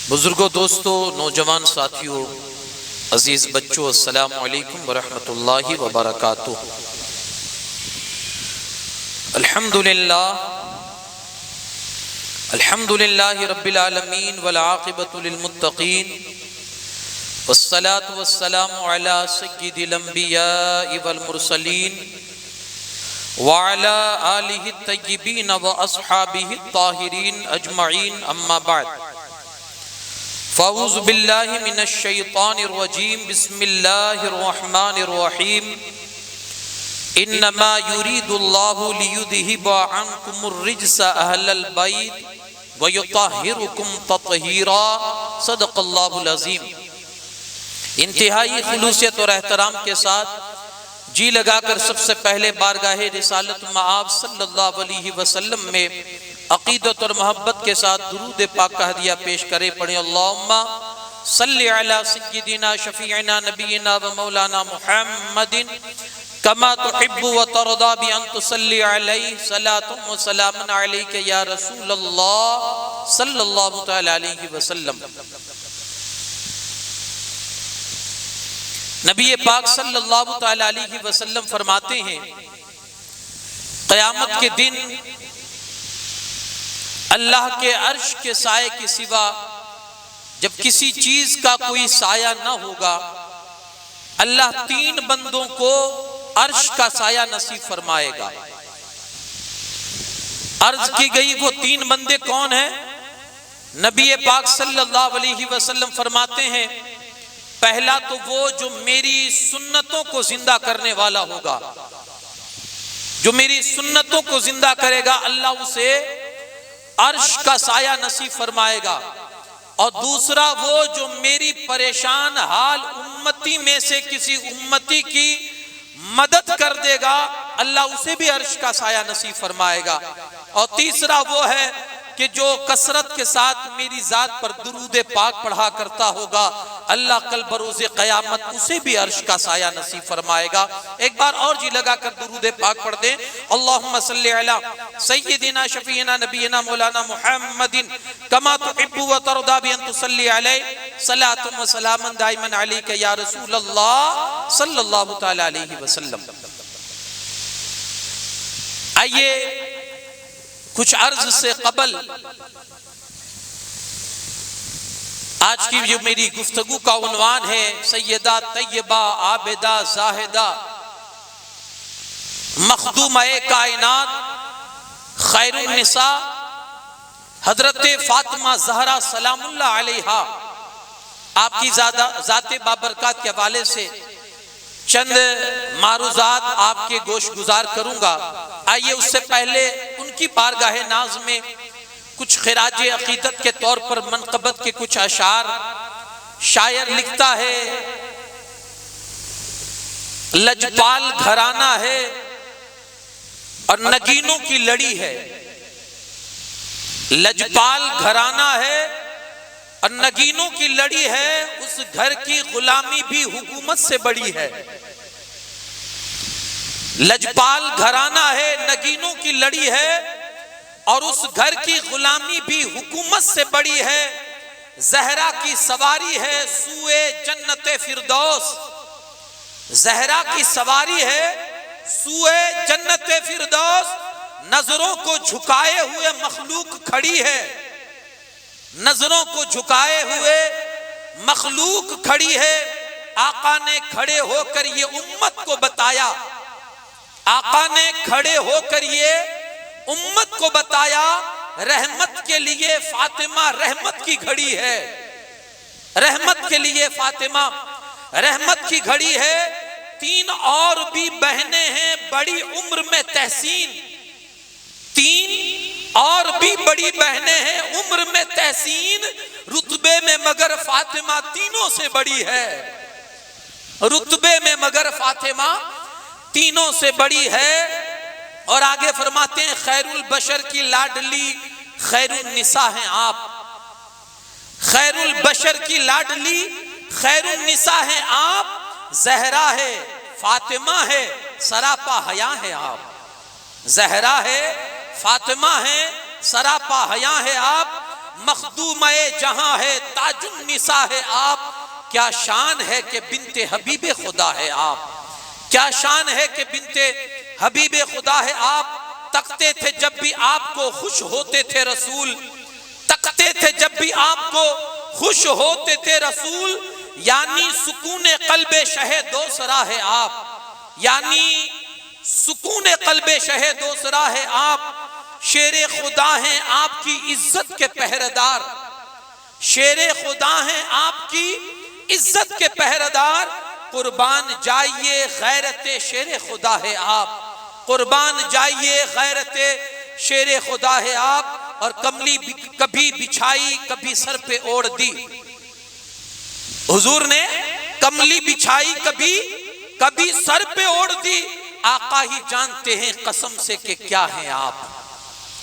बुजुर्गों, दोस्तों, नौजवान साथियों, अजीज बच्चों, अस्सलामु अलैकुम वरहमतुल्लाहि वबरकातुह। अल्हम्दुलिल्लाहि रब्बिल आलमीन वल आक़िबतु लिल मुत्तक़ीन वस्सलातु वस्सलामु अला सय्यिदिल अंबियाइ वल मुरसलीन व अला आलिहि तय्यिबीन व अस्हाबिहि ताहिरीन अजमईन, अम्मा बाद। फ़अऊज़ु बिल्लाहि मिनश शैतानिर रजीम, बिस्मिल्लाहिर रहमानिर रहीम। इन्नमा युरीदुल्लाहु लियुज़हिबा अन्कुमुर रिज्स अहलल बैत व युतहिरुकुम तत्हीरा। सदक़ल्लाहुल अज़ीम। इंतहाई खुलूसियत और एहतराम के साथ जी लगाकर सबसे पहले बारगाहे रिसालत मआब सल्लल्लाहु अलैहि वसल्लम में अकीदत और मोहब्बत के साथ दुरूद पाक का हदिया पेश करे। पढ़े अल्लाहुम्मा सल्लि अला सय्यिदिना शफीइना नबीना व मौलाना मुहम्मदिन कमा तुहिब्बु व तरदा बि अन तुसल्ली अलैहि सलातुन व सलामुन अलैका या रसूलल्लाह सल्लल्लाहु तआला अलैहि वसल्लम। नबी पाक सल्लल्लाहु तआला अलैहि वसल्लम फरमाते हैं, क़यामत के दिन अल्लाह के अर्श के साए के सिवा जब किसी चीज का कोई साया न होगा, अल्लाह तीन बंदों को अर्श का साया नसीब फरमाएगा। अर्ज की गई वो तीन बंदे कौन हैं? नबी पाक सल्लल्लाहु अलैहि वसल्लम फरमाते हैं, पहला तो वो जो मेरी सुन्नतों को जिंदा करने वाला होगा, जो मेरी सुन्नतों को जिंदा करेगा, अल्लाह उसे अर्श का साया नसीब फरमाएगा। और दूसरा वो जो मेरी परेशान हाल उम्मती में से किसी उम्मती की मदद कर देगा, अल्लाह उसे भी अर्श का साया नसीब फरमाएगा। और तीसरा वो है कि जो कसरत के साथ मेरी जात पर दुरूद पाक पढ़ा करता होगा, अल्लाह कल बरोज़े क़यामत उसे भी अर्श का साया नसीब फरमाएगा। एक बार और जी लगा कर दुरूद पाक पढ़ दें। अल्लाहुम्मा सल्लि अला सय्यिदिना शफीइना नबीना मौलाना मुहम्मदिन कमा तुहिब्बु व तरदा बि अन तुसल्ली अलैहि सलातुन व सलामुन दाइमन अलैका या रसूलल्लाह सल्लल्लाहु तआला अलैहि वसल्लम। आइए कुछ अर्ज से कबल आज की जो मेरी गुफ्तगू का उन्वान है, सैयदा तैयबा आबिदा जाहिदा मखदूमा-ए कायनात खैरुन निसा हजरत फातिमा ज़हरा सलामुल्लाह अलैहा आपकी ज़ाते बाबरकत के हवाले से चंद मारूज़ात आपके गोश गुजार करूंगा। आइए उससे पहले उनकी बारगाहे नाज में कुछ खिराजे अकीदत के तौर पर मनक़बत के कुछ अशार। शायर लिखता है, लजपाल घराना है और नगीनों की लड़ी है। लजपाल घराना है और नगीनों की लड़ी है, उस घर की गुलामी भी हुकूमत से बड़ी है। लजपाल घराना है, नगीनों की लड़ी है और उस घर की गुलामी भी हुकूमत से बड़ी है। ज़हरा की सवारी है सूए जन्नते फिरदौस, ज़हरा की सवारी है सूए जन्नते फिरदौस। नजरों को झुकाए हुए मखलूक खड़ी है, नजरों को झुकाए हुए मखलूक खड़ी है। आका ने खड़े होकर ये उम्मत को बताया, आका ने खड़े होकर ये उम्मत को बताया, रहमत के लिए फातिमा रहमत की घड़ी है। रहमत के लिए फातिमा रहमत की घड़ी है। तीन और भी बहनें हैं बड़ी उम्र में तहसीन, तीन और भी बड़ी बहनें हैं उम्र में तहसीन, रुतबे में मगर फातिमा तीनों से बड़ी है। रुतबे में मगर फातिमा तीनों से बड़ी है। और आगे फरमाते हैं, खैरुल बशर की लाडली खैरुन निसा हैं आप। खैरुल बशर की लाडली खैरुन निसा हैं आप। ज़हरा है, फातिमा है, सरापा हया है आप। ज़हरा है, फातिमा है, सरापा हया है आप। मखदूमे जहां है, ताजुन निसा है आप। क्या शान है कि बिनते हबीबे खुदा है आप, क्या शान है कि बिनते हबीबे खुदा है आप। तकते थे जब भी आपको खुश होते थे रसूल, तकते थे जब भी आपको खुश होते थे रसूल। यानी सुकूने कल्बे शहे दोसरा है आप, यानी सुकूने कल्बे शहे दोसरा है आप। शेरे खुदा हैं आपकी इज्जत के पहरेदार, शेरे खुदा हैं आपकी इज्जत के पहरेदार। कुर्बान जाइए गैरते शेरे खुदा है आप, कुर्बान जाइए गैरते शेरे खुदा है आप। और कमली कभी बिछाई कभी सर पे ओढ़ दी, हुजूर ने कमली बिछाई कभी कभी सर पे ओढ़ दी। आका ही जानते हैं कसम से कि क्या हैं आप,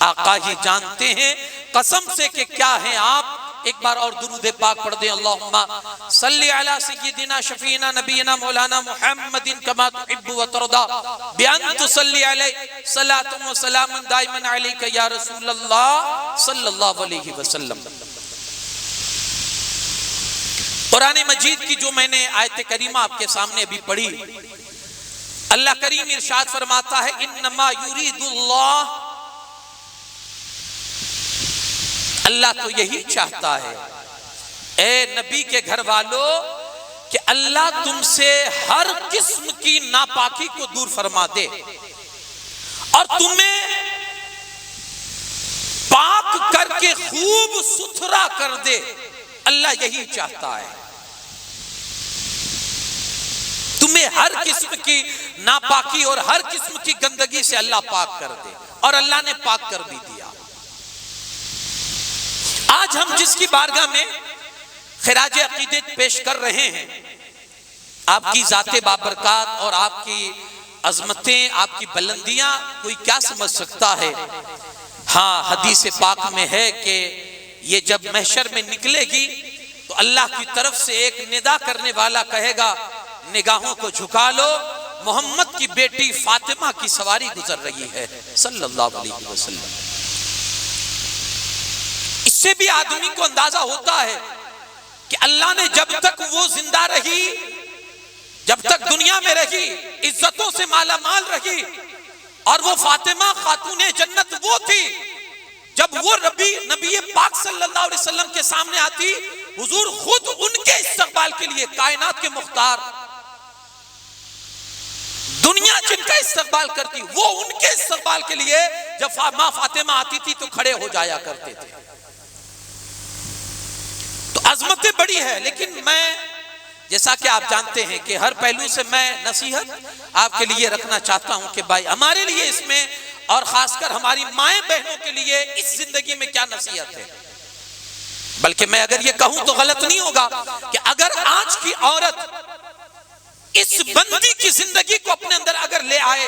आका ही जानते हैं कसम से कि क्या हैं आप। एक बार और दुरूद पाक पढ़ दें, अल्लाहुम्मा सल्ली अला सय्यिदिना शफीना नबीना मौलाना मुहम्मदिन कमा तुहिब्बु व तर्दा बिअन तुसल्ली अलैहि सलातुन व सलामुन दाइमन अलैका या रसूलल्लाह सल्लल्लाहु अलैहि वसल्लम। कुरान मजीद की जो मैंने आयत करीमा आपके सामने अभी पढ़ी, अल्लाह करीम इरशाद फरमाता है इन्नमा युरीदुल्लाह, अल्लाह तो यही चाहता है ए नबी के घर वालों कि अल्लाह तुमसे हर किस्म की नापाकी को दूर फरमा दे और तुम्हें पाक करके खूब सुथरा कर दे। अल्लाह यही चाहता है, तुम्हें हर किस्म की नापाकी और हर किस्म की गंदगी से अल्लाह पाक कर दे, और अल्लाह ने पाक कर भी दिया। आज हम जिसकी बारगाह में खिराज अकीदत पेश कर रहे हैं, आपकी जाते बाबरकात और आपकी अजमतें, आपकी बुलंदियां कोई क्या समझ सकता है। हाँ, हदीस पाक में है कि ये जब महशर में निकलेगी तो अल्लाह की तरफ से एक निदा करने वाला कहेगा निगाहों को झुका लो, मोहम्मद की बेटी फातिमा की सवारी गुजर रही है सल्लल्लाहु अलैहि वसल्लम। इससे भी आदमी को अंदाजा होता है कि अल्लाह ने जब तक वो जिंदा रही, जब तक दुनिया में रही, इज्जतों से माला माल रही, और वो फातिमा खातूने जन्नत वो थी जब वो नबी पाक सल्लल्लाहु अलैहि वसल्लम के सामने आती, हुजूर खुद उनके इस्तकबाल के लिए, कायनात के मुख्तार, दुनिया जिनका इस्तकबाल करती, वो उनके इस्तकबाल के लिए जब मां फातिमा आती थी तो खड़े हो जाया करते थे। तो अजमतें बड़ी है, लेकिन मैं जैसा कि आप जानते हैं कि हर पहलू से मैं नसीहत आपके लिए रखना चाहता हूं कि भाई हमारे लिए इसमें, और खासकर हमारी माएं बहनों के लिए इस जिंदगी में क्या नसीहत है। बल्कि मैं अगर ये कहूं तो गलत नहीं होगा कि अगर आज की औरत इस बंदी की जिंदगी को अपने अंदर अगर ले आए,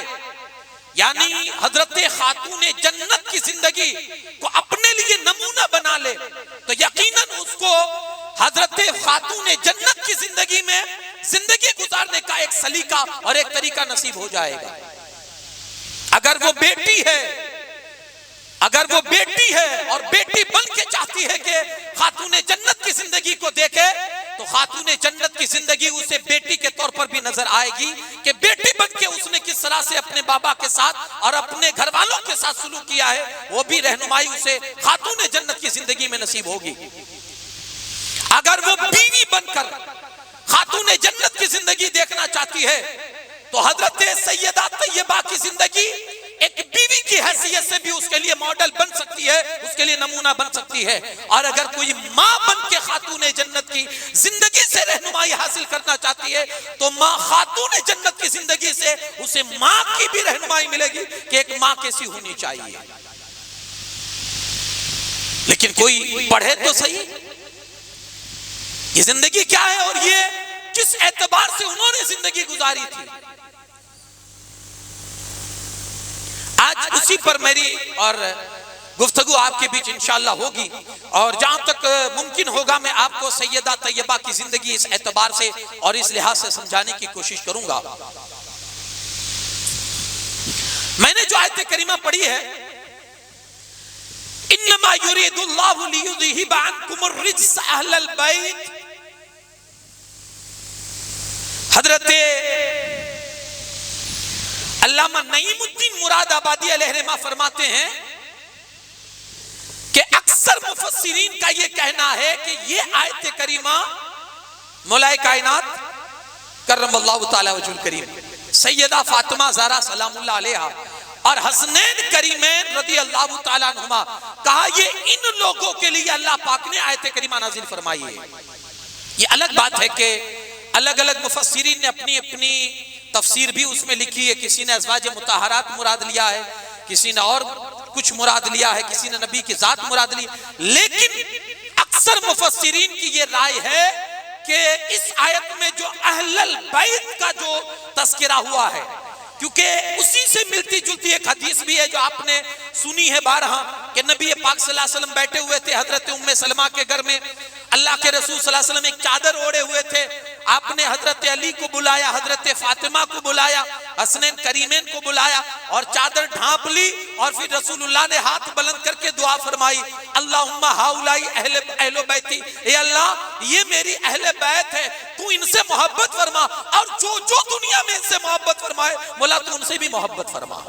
यानी हजरत खातूने जन्नत की जिंदगी को अपने लिए नमूना बना ले, तो यकीनन उसको हजरत खातूने जन्नत की जिंदगी में जिंदगी गुजारने का एक सलीका और एक तरीका नसीब हो जाएगा। अगर वो बेटी है, अगर वो बेटी है और बेटी बन के चाहती है कि खातूने जन्नत की जिंदगी को देखे, तो खातूने जन्नत की जिंदगी उसे बेटी के तौर पर भी नजर आएगी कि बेटी बन के उसने किस तरह से अपने बाबा के साथ और अपने घर वालों के साथ सुलूक किया है, वो भी रहनुमाई उसे खातूने जन्नत की जिंदगी में नसीब होगी। अगर वो बीवी बनकर खातूने जन्नत की जिंदगी देखना चाहती है, तो हजरत सैयदा तैयबा की जिंदगी एक बीवी की हैसियत से भी उसके लिए मॉडल बन सकती है, उसके लिए नमूना बन सकती है। और अगर कोई माँ बन के खातूने जन्नत की जिंदगी से रहनुमाई हासिल करना चाहती है, तो माँ खातूने जन्नत की जिंदगी से उसे माँ की भी रहनुमाई मिलेगी कि एक माँ कैसी होनी चाहिए। लेकिन कोई पढ़े तो सही ये जिंदगी क्या है और ये किस एतबार से उन्होंने जिंदगी गुजारी थी। आज उसी पर मेरी और गुफ्तगू आपके बीच इंशाअल्लाह होगी, और जहां तक मुमकिन होगा मैं आपको सैयदा तैयबा की जिंदगी इस एतबार से और इस लिहाज से समझाने की कोशिश करूंगा। मैंने जो आयत करीमा पढ़ी है, इन्नमा युरीदुल्लाहु लियुज़हिबा अन्कुमुर रिज्स अहलल बैत। हजरत अल्लामा नईमुद्दीन मुरादाबादी अलैहिर्रहमा फरमाते हैं कि अक्सर मुफस्सिरीन का यह कहना है कि यह आयत करीमा मौलाए कायनात करमल्लाहु ताला वजहुल करीम सैयदा फातिमा ज़हरा सलामुल्लाह अलैहा और हसनैन करीमैन रदी अल्लाह ताला अन्हुमा, कहा ये इन लोगों के लिए अल्लाह पाक ने आयत करीमा नाजिल फरमाई है। ये अलग बात है कि अलग अलग मुफस्सिरीन ने अपनी अपनी तफसीर भी उसमें लिखी है। किसी ने अज़वाज मुताहरात मुराद लिया है, किसी ने और कुछ मुराद लिया है, किसी ने नबी की जात मुराद ली। लेकिन अक्सर मुफस्सिरीन की ये राय है कि इस आयत में जो अहलल बैत का जो तस्करा हुआ है, क्योंकि उसी से मिलती जुलती एक हदीस भी है जो आपने सुनी है बारहा कि नबी पाक सल्लल्लाहु अलैहि वसल्लम बैठे हुए थे हजरत उम्मे सलमा के घर में। अल्लाह के रसूल सल्लल्लाहु अलैहि वसल्लम एक चादर ओढ़े हुए थे। आपने हजरत अली को बुलाया, हजरत फातिमा को बुलाया, हसनैन करीमैन को बुलाया और चादर ढांप ली और फिर रसूलुल्लाह ने हाथ बुलंद करके दुआ फरमाई, अल्लाहुम्मा हाउलाई अहले बैती, ए अल्लाह ये मेरी अहले बैत है, तू इनसे मोहब्बत फरमा और जो जो दुनिया में इनसे मोहब्बत फरमाए मौला तू उनसे भी मोहब्बत फरमा।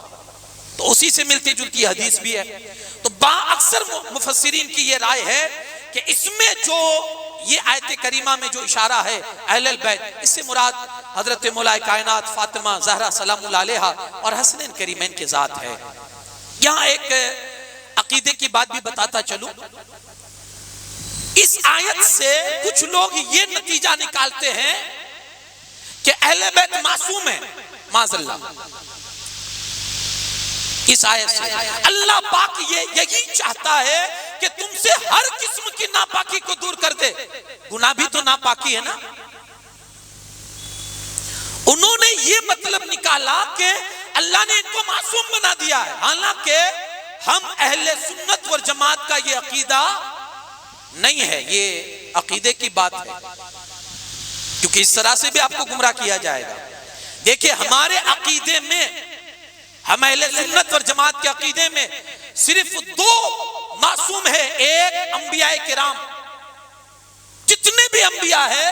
तो उसी से मिलती जुलती हदीस भी है। तो अक्सर मुफस्सिरीन की ये राय है कि इसमें जो ये आयत करीमा में जो इशारा है अहलल बैत, इससे मुराद हजरत मौलाए कायनात फातिमा ज़हरा सलामुल्लाह अलैहा और हसनैन करीमैन के जात है। यहाँ एक अकीदे की बात भी बताता चलूं। इस आयत से कुछ लोग ये नतीजा निकालते हैं कि अहले बैत मासूम है, माज़अल्लाह। इस आयत से अल्लाह पाक यही चाहता है कि तुमसे हर किस्म की नापाकी को दूर कर दे। गुनाह भी तो नापाकी है ना। उन्होंने ये मतलब निकाला कि अल्लाह ने इनको मासूम बना दिया है, हालांकि हम अहले सुन्नत वल जमात का ये अकीदा नहीं है। ये अकीदे की बात है, क्योंकि इस तरह से भी आपको गुमराह किया जाएगा। देखिए हमारे अकीदे में, हम अहले सुन्नत वल जमात के अकीदे में सिर्फ दो मासूम है। एक अंबियाए किराम, जितने भी अंबिया है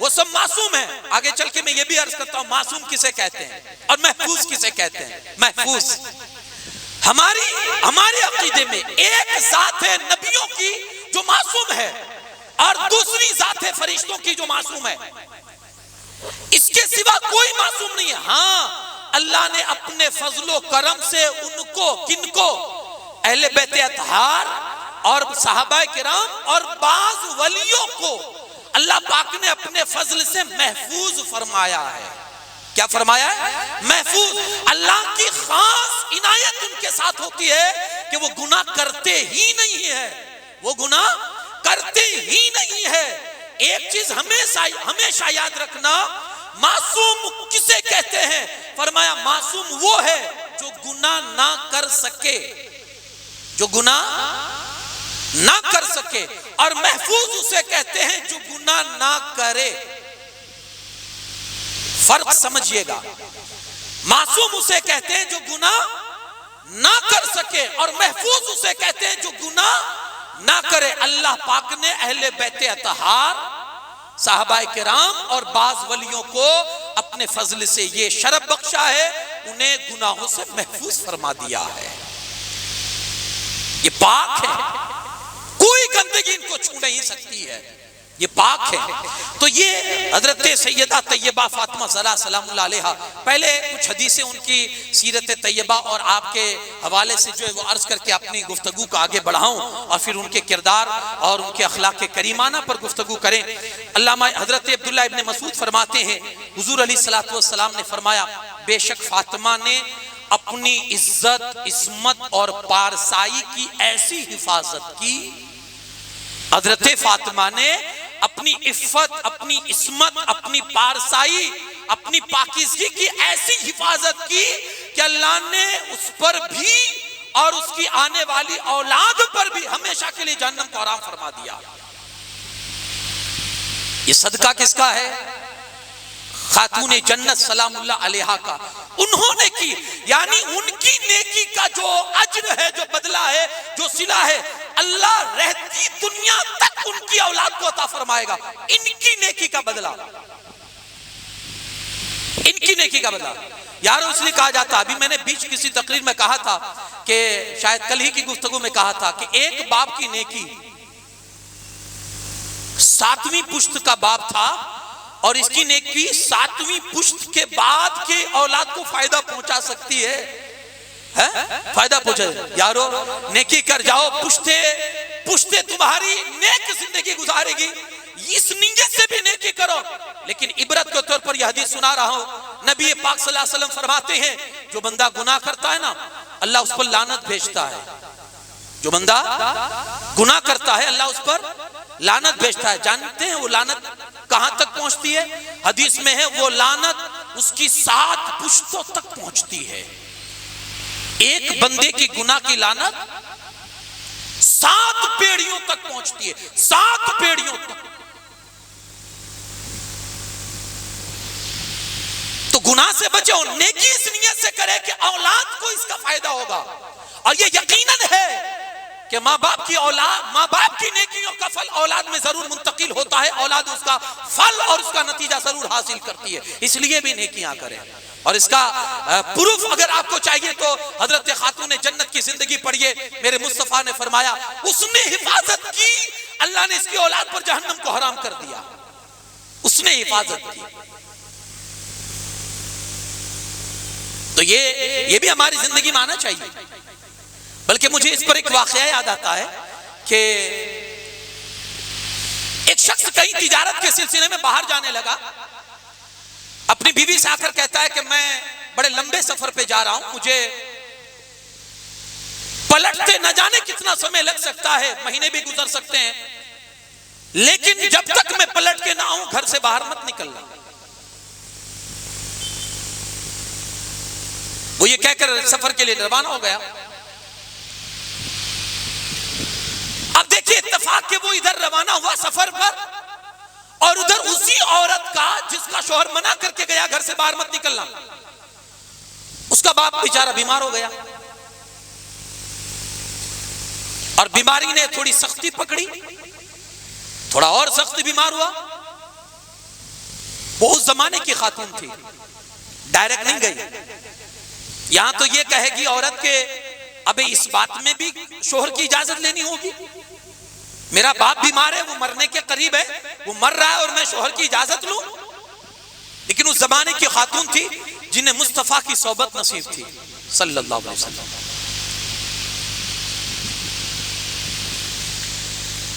वो सब मासूम है। आगे चल के मैं ये भी अर्ज करता हूं मासूम किसे कहते हैं और महफूज किसे कहते हैं। महफूज हमारे अकीदे में एक जात है नबियों की जो मासूम है और दूसरी जात है फरिश्तों की जो मासूम है। इसके सिवा कोई मासूम नहीं है। हाँ, अल्लाह ने अपने फजलो करम से उनको, किनको, अहले बैत अतहार और सहाबा किराम और बाज वलियों को अल्लाह पाक ने अपने फजल से महफूज फरमाया है। क्या फरमाया है? महफूज। अल्लाह की खास इनायत उनके साथ होती है कि वो गुनाह करते ही नहीं है, वो गुनाह करते ही नहीं है। एक चीज हमेशा याद रखना, मासूम किसे कहते हैं? फरमाया मासूम वो है जो गुनाह ना कर सके, जो गुनाह ना कर सके, और महफूज उसे कहते हैं जो गुनाह ना करे। फर्क समझिएगा। मासूम उसे कहते हैं जो गुनाह ना कर सके और महफूज उसे कहते हैं जो गुनाह ना करे। अल्लाह पाक ने अहले बैत अतहार, साहबा किराम और बाज वलियों को अपने फजल से ये शरफ बख्शा है, उन्हें गुनाहों से महफूज फरमा दिया है। ये पाक है, कोई गंदगी इनको छू नहीं सकती है, ये पाक है। तो ये हजरत सैयदा तैयबा फातिमा ज़हरा सलामुल्लाह अलैहा, पहले कुछ हदीसें उनकी सीरत तैयबा और आपके हवाले से जो है वो अर्ज करके अपनी गुफ्तगू को आगे बढ़ाऊं और फिर उनके किरदार और उनके अखलाक करीमाना पर गुफ्तगू करें। अल्लामा हजरत अब्दुल्लाह इब्न मसूद फरमाते हैं, हुजूर अलैहिस्सलातु वस्सलाम ने फरमाया, बेशक फातिमा ने अपनी इज्जत, इस्मत और पारसाई की ऐसी हिफाजत की, हजरत फातिमा ने अपनी इफ्फत, अपनी इस्मत, अपनी पारसाई, अपनी पाकीज़गी की ऐसी हिफाजत की कि अल्लाह ने उस पर भी और उसकी आने वाली औलाद पर भी हमेशा के लिए जन्नत को हराम फरमा दिया। ये सदका किसका है? खातून जन्नत सलामुल्लाह अलैहा का। उन्होंने की, यानी उनकी नेकी का जो अज्र है, जो बदला है, जो सिला है, अल्लाह रहती दुनिया तक उनकी औलाद को अता फरमाएगा। इनकी नेकी का बदला, इनकी नेकी का बदला। यार इसलिए कहा जाता, अभी मैंने बीच किसी तकरीर में कहा था कि शायद कल ही की गुफ्तगू में कहा था कि एक बाप की नेकी 7वीं पुश्त का बाप था और इसकी नेकी 7वीं पुश्त के बाद के औलाद को फायदा पहुंचा सकती है, फायदा पहुंचे। यारो नेकी कर जाओ, पुश्ते पुश्ते तुम्हारी नेक जिंदगी गुजारेगी, इस नीयत से भी नेकी करो। लेकिन इबरत के तौर पर यह हदीस सुना रहा हूं, नबी पाक सल्लल्लाहु अलैहि वसल्लम फरमाते हैं, जो बंदा गुनाह करता है ना, अल्लाह उस पर लानत भेजता है। जो बंदा गुनाह करता है अल्लाह उस पर लानत भेजता है। जानते हैं वो लानत कहां तक पहुंचती है? हदीस में है वो लानत उसकी 7 पुश्तों तक पहुंचती है। एक बंदे की गुनाह की लानत 7 पीढ़ियों तक पहुंचती है, 7 पीढ़ियों तक। तो गुनाह से बचो, नेकी इस नियत से करे कि औलाद को इसका फायदा होगा। और ये यकीनन है कि माँ बाप की औलाद, माँ बाप की नेकियों का फल औलाद में जरूर मुंतकिल होता है, औलाद उसका फल और उसका नतीजा जरूर हासिल करती है। इसलिए भी नेकियां करें। और इसका प्रूफ अगर आपको चाहिए तो हजरत खातून जन्नत की जिंदगी पढ़िए। मेरे मुस्तफा ने फरमाया, उसने हिफाजत की, अल्लाह ने इसकी औलाद पर जहन्नम को हराम कर दिया। उसने हिफाजत की। तो ये भी हमारी जिंदगी में आना चाहिए। बल्कि मुझे इस पर एक वाकया याद आता है कि एक शख्स कहीं तिजारत के सिलसिले में बाहर जाने लगा। अपनी बीवी से आकर कहता है कि मैं बड़े लंबे सफर पे जा रहा हूं, मुझे पलटते न जाने कितना समय लग सकता है, महीने भी गुजर सकते हैं, लेकिन जब तक मैं पलट के ना आऊं घर से बाहर मत निकलना। वो ये कहकर सफर के लिए रवाना हो गया। अब देखिए इत्तेफाक के वो इधर रवाना हुआ सफर पर, और उधर उसी औरत का जिसका शौहर मना करके गया घर से बाहर मत निकलना, उसका बाप बेचारा बीमार हो गया। और बीमारी ने थोड़ी सख्ती पकड़ी, थोड़ा और सख्त बीमार हुआ। वो उस जमाने की खातून थी, डायरेक्ट नहीं गई। यहां तो ये कहेगी औरत के, अबे इस बात में भी शोहर की इजाजत लेनी होगी। मेरा बाप बीमार है, वो मरने के करीब है, वो मर रहा है और मैं शोहर की इजाजत लूं? लेकिन उस जमाने की खातून थी जिन्हें मुस्तफा की सोबत नसीब थी सल्लल्लाहु अलैहि वसल्लम।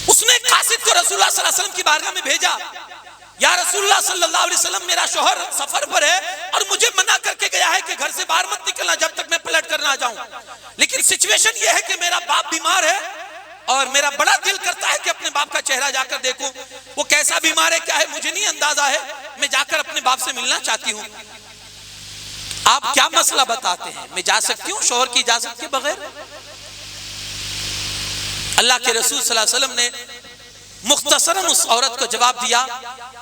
उसने कासिद को रसूलुल्लाह सल्लल्लाहु अलैहि वसल्लम की बारगाह में भेजा, या रसूलुल्लाह सल्लल्लाहु अलैहि वसल्लम, मेरा शौहर सफर पर है और मुझे मना करके गया है कि घर से बाहर मत निकलना जब तक मैं पलट कर ना जाऊं। लेकिन सिचुएशन यह है कि मेरा बाप बीमार है और मेरा बड़ा दिल करता है कि अपने बाप का चेहरा जाकर देखूं, वो कैसा बीमार है, क्या है, मुझे नहीं अंदाजा है, मैं जाकर अपने बाप से मिलना चाहती हूं। आप क्या मसला बताते हैं, मैं जा सकती हूं शौहर की इजाजत के बगैर? अल्लाह के रसूल सल्लल्लाहु अलैहि वसल्लम ने मुख्तसरन उस औरत को जवाब दिया,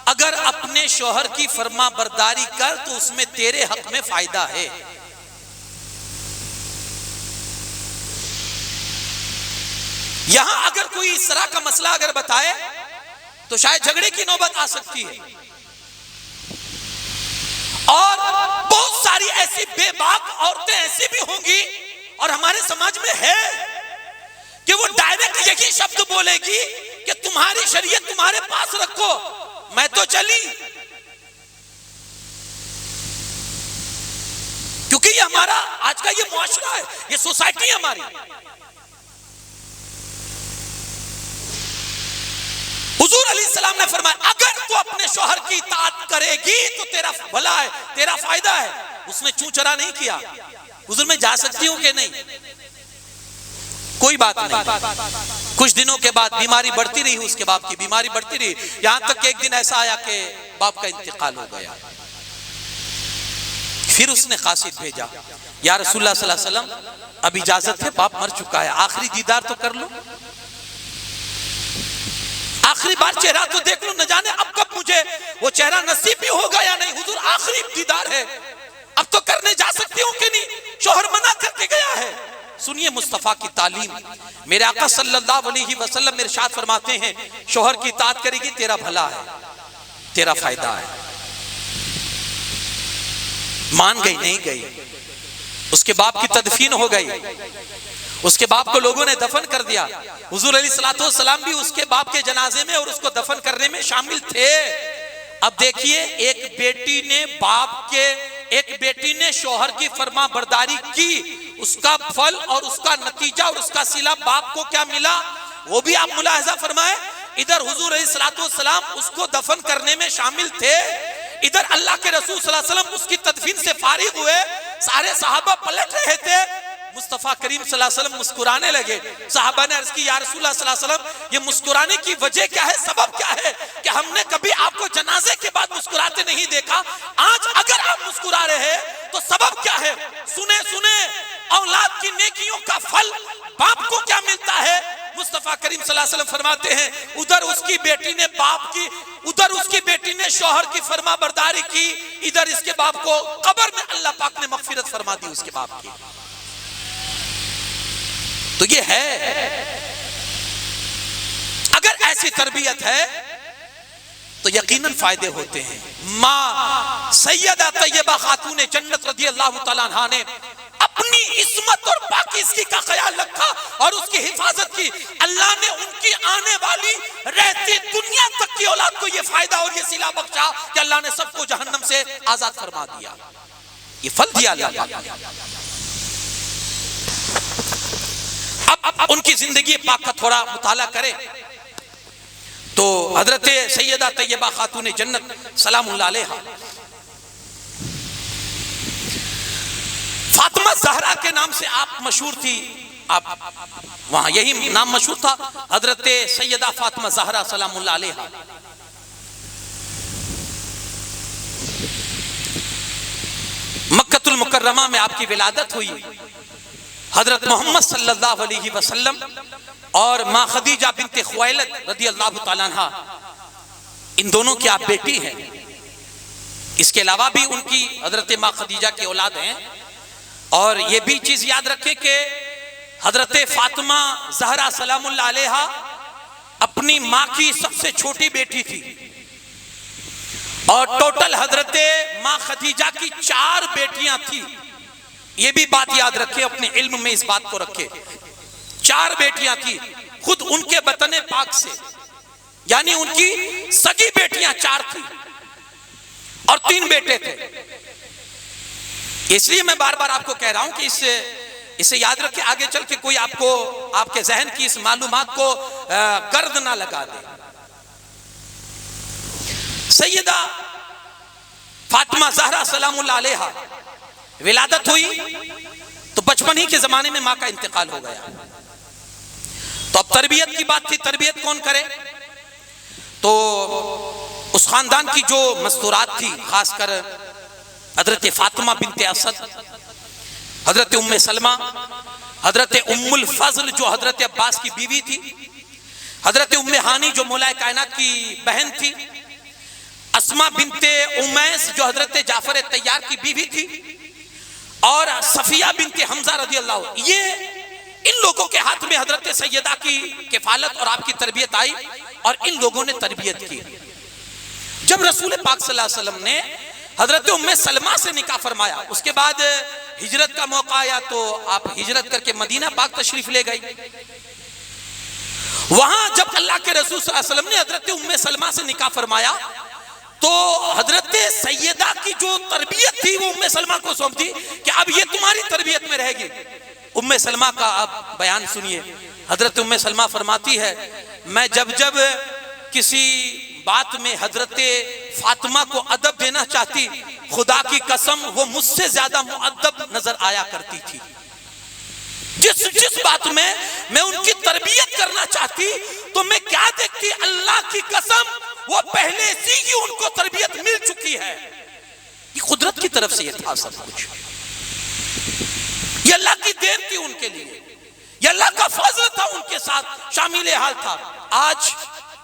अगर अपने शौहर की फरमा बरदारी कर तो उसमें तेरे हक में फायदा है। यहां अगर कोई इस तरह का मसला अगर बताए तो शायद झगड़े की नौबत आ सकती है। और बहुत सारी ऐसी बेबाक औरतें ऐसी भी होंगी और हमारे समाज में है कि वो डायरेक्ट यही शब्द बोलेगी कि तुम्हारी शरीयत तुम्हारे पास रखो, मैं तो चली। क्योंकि ये हमारा आज का ये मुआशरा है, ये सोसाइटी है हमारी। हुजूर अलैहिस्सलाम ने फरमाया, अगर तू अपने शौहर की इताअत करेगी तो तेरा भला है, तेरा फायदा है। उसने चूं चरा नहीं किया, हुजूर मैं जा सकती हूं कि नहीं? कोई बात नहीं। कुछ दिनों के बाद बीमारी बढ़ती रही, उसके बाप की बीमारी बढ़ती रही, यहां तक कि एक दिन ऐसा आया कि बाप का इंतकाल हो गया। फिर उसने कासिद भेजा, या रसूलुल्लाह सल्लल्लाहु अलैहि वसल्लम अब इजाजत है, बाप मर चुका है, आखिरी दीदार तो कर लो, आखिरी बार चेहरा तो देख लो, न जाने अब कब मुझे वो चेहरा नसीब भी होगा या नहीं। हुजूर आखिरी दीदार है, अब तो करने जा सकती हूं कि नहीं, शौहर मना करके गया है। सुनिए मुस्तफा की तालीम, मेरे आका सल्लल्लाहु अलैहि वसल्लम इरशाद फरमाते हैं, शौहर की इताअत करेगी तेरा भला है, तेरा फायदा है। मान गई, नहीं गई, उसके बाप की तदफीन हो गई, उसके बाप को लोगों ने दफन कर दिया। हुजूर अलैहिस्सलातु वस्सलाम भी उसके बाप के जनाजे में और उसको दफन करने में शामिल थे। अब देखिए, एक बेटी ने शौहर की फरमा बरदारी की, उसका फल और उसका नतीजा और उसका सिला बाप को क्या मिला, वो भी आप मुलाहिजा फरमाए। इधर हुजूर अलैहिस्सलातु वस्सलाम उसको दफन करने में शामिल थे, इधर अल्लाह के रसूल सल्लल्लाहु अलैहि वसल्लम उसकी तदफीन से फारिग हुए, सारे सहाबा पलट रहे थे। मुस्तफा करीम सल्लल्लाहु अलैहि वसल्लम मुस्कुराने लगे। सहाबा ने अर्ज की, या रसूलल्लाह सल्लल्लाहु अलैहि वसल्लम, ये मुस्कुराने की वजह क्या है, सबब क्या है कि हमने कभी आपको जनाजे के बाद मुस्कुराते नहीं देखा, आज अगर आप मुस्कुरा रहे हैं तो सबब क्या है। सुने औलाद की नेकियों का फल बाप को क्या मिलता है। मुस्तफा करीम सल्लल्लाहु अलैहि वसल्लम फरमाते हैं, उधर उसकी बेटी ने शौहर की फरमा बरदारी की, इधर इसके बाप को कब्र में अल्लाह पाक ने मगफिरत फरमा दी उसके बाप की। तो ये है, अगर ऐसी तरबियत है तो यकीनन फायदे होते हैं। मां सैयदा तैयबा खातून जन्नत रज़ियल्लाहु तआला अन्हा ने अपनी इस्मत और पाकीज़गी का ख्याल रखा और उसकी हिफाजत की। अल्लाह ने उनकी आने वाली रहती दुनिया तक की औलाद को यह फायदा और यह सिला बख्शा कि अल्लाह ने सबको जहन्नम से आजाद फरमा दिया। ये फल दिया अल्लाह पाक। अब उनकी जिंदगी पाक का थोड़ा मुताला करें तो हजरत सैयदा तैयबा खातून जन्नत सलामुल्लाह अलैहा, फातिमा ज़हरा के नाम से आप मशहूर थी, आप वहां यही नाम मशहूर था, हजरत सैयदा फातिमा ज़हरा सलामुल्लाह अलैहा। मक्कतुल मुकर्रमा में आपकी विलादत हुई। हजरत मोहम्मद सल्लल्लाहु अलैहि वसल्लम और माँ खदीजा बिन्ते खुवैलिद रज़ियल्लाहु तआला अन्हा, इन दोनों की आप बेटी हैं। इसके अलावा भी उनकी हजरत माँ खदीजा की औलाद हैं। और ये भी चीज याद रखें कि हजरत फातिमा ज़हरा सलामुल्लाह अलैहा अपनी माँ की सबसे छोटी बेटी थी और टोटल हजरत माँ खदीजा की 4 बेटियां थी। ये भी बात याद रखे, अपने इल्म में इस बात को रखे। 4 बेटियां थी खुद उनके बतने पाक से, यानी उनकी सगी बेटियां 4 थी और 3 बेटे थे। इसलिए मैं बार बार आपको कह रहा हूं कि इसे याद रखे, आगे चल के कोई आपको आपके जहन की इस मालूमात को गर्द ना लगा दे। सैयदा फातिमा ज़हरा सलामुल्लाह अलैहा विलादत हुई तो बचपन ही के जमाने में मां का इंतकाल हो गया। तो अब तरबियत की बात थी, तरबियत कौन करे। तो उस खानदान की जो मस्तूरात थी, खासकर हजरत फातिमा बिन्ते असद, हजरत उम्मे सलमा, हजरत उम्मुल फजल जो हजरत अब्बास की बीवी थी, हजरत उम्मे हानी जो मौलाए कायनात की बहन थी, अस्मा बिन्ते उमैस जो हजरत जाफर तैयार की बीवी थी, और सफिया बिन्ते हमजा रज़ियल्लाहु, ये इन लोगों के हाथ में हजरत सैयदा की किफालत और आपकी तरबियत आई और इन लोगों ने तरबियत की। जब रसूल पाक सल्लल्लाहु अलैहि वसल्लम ने हजरत उम्मे सलमा से निकाह फरमाया, उसके बाद हिजरत का मौका आया तो आप हिजरत करके मदीना पाक तशरीफ ले गई। वहां जब अल्लाह के रसूल सल्लल्लाहु अलैहि वसल्लम ने हजरत उम्मे सलमा से निकाह फरमाया तो हजरत सैयदा की जो तरबियत थी वो उम्मे सलमा को सौंप दी कि अब ये तुम्हारी तरबियत में रहेगी। उम्मे सलमा का अब बयान सुनिए। हजरत उम्मे सलमा फरमाती है, मैं जब जब किसी बात में हजरत फातिमा को अदब देना चाहती, खुदा की कसम वो मुझसे ज्यादा मुअद्दब नजर आया करती थी। जिस बात में मैं उनकी तरबियत करना चाहती तो मैं क्या देखती, अल्लाह की कसम वो पहले से ही उनको तरबियत मिल चुकी है। ये कुदरत की तरफ से ये था सब कुछ, ये अल्लाह की देन थी उनके लिए, ये अल्लाह का फजल था उनके साथ शामिल हाल था। आज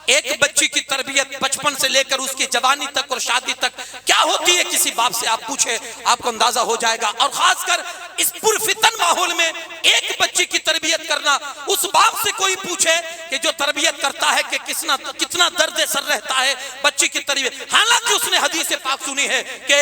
एक बच्ची की तरबियत बचपन से लेकर उसकी जवानी तक और शादी तक क्या होती है किसी बाप से आप पूछे, आपको अंदाजा हो जाएगा। और खासकर इस पुरफितन माहौल में एक बच्ची की तरबियत करना, उस बाप से कोई पूछे कि जो तरबियत करता है कि कितना दर्द सर रहता है बच्ची की तरबियत। हालांकि उसने हदीस पाक सुनी है कि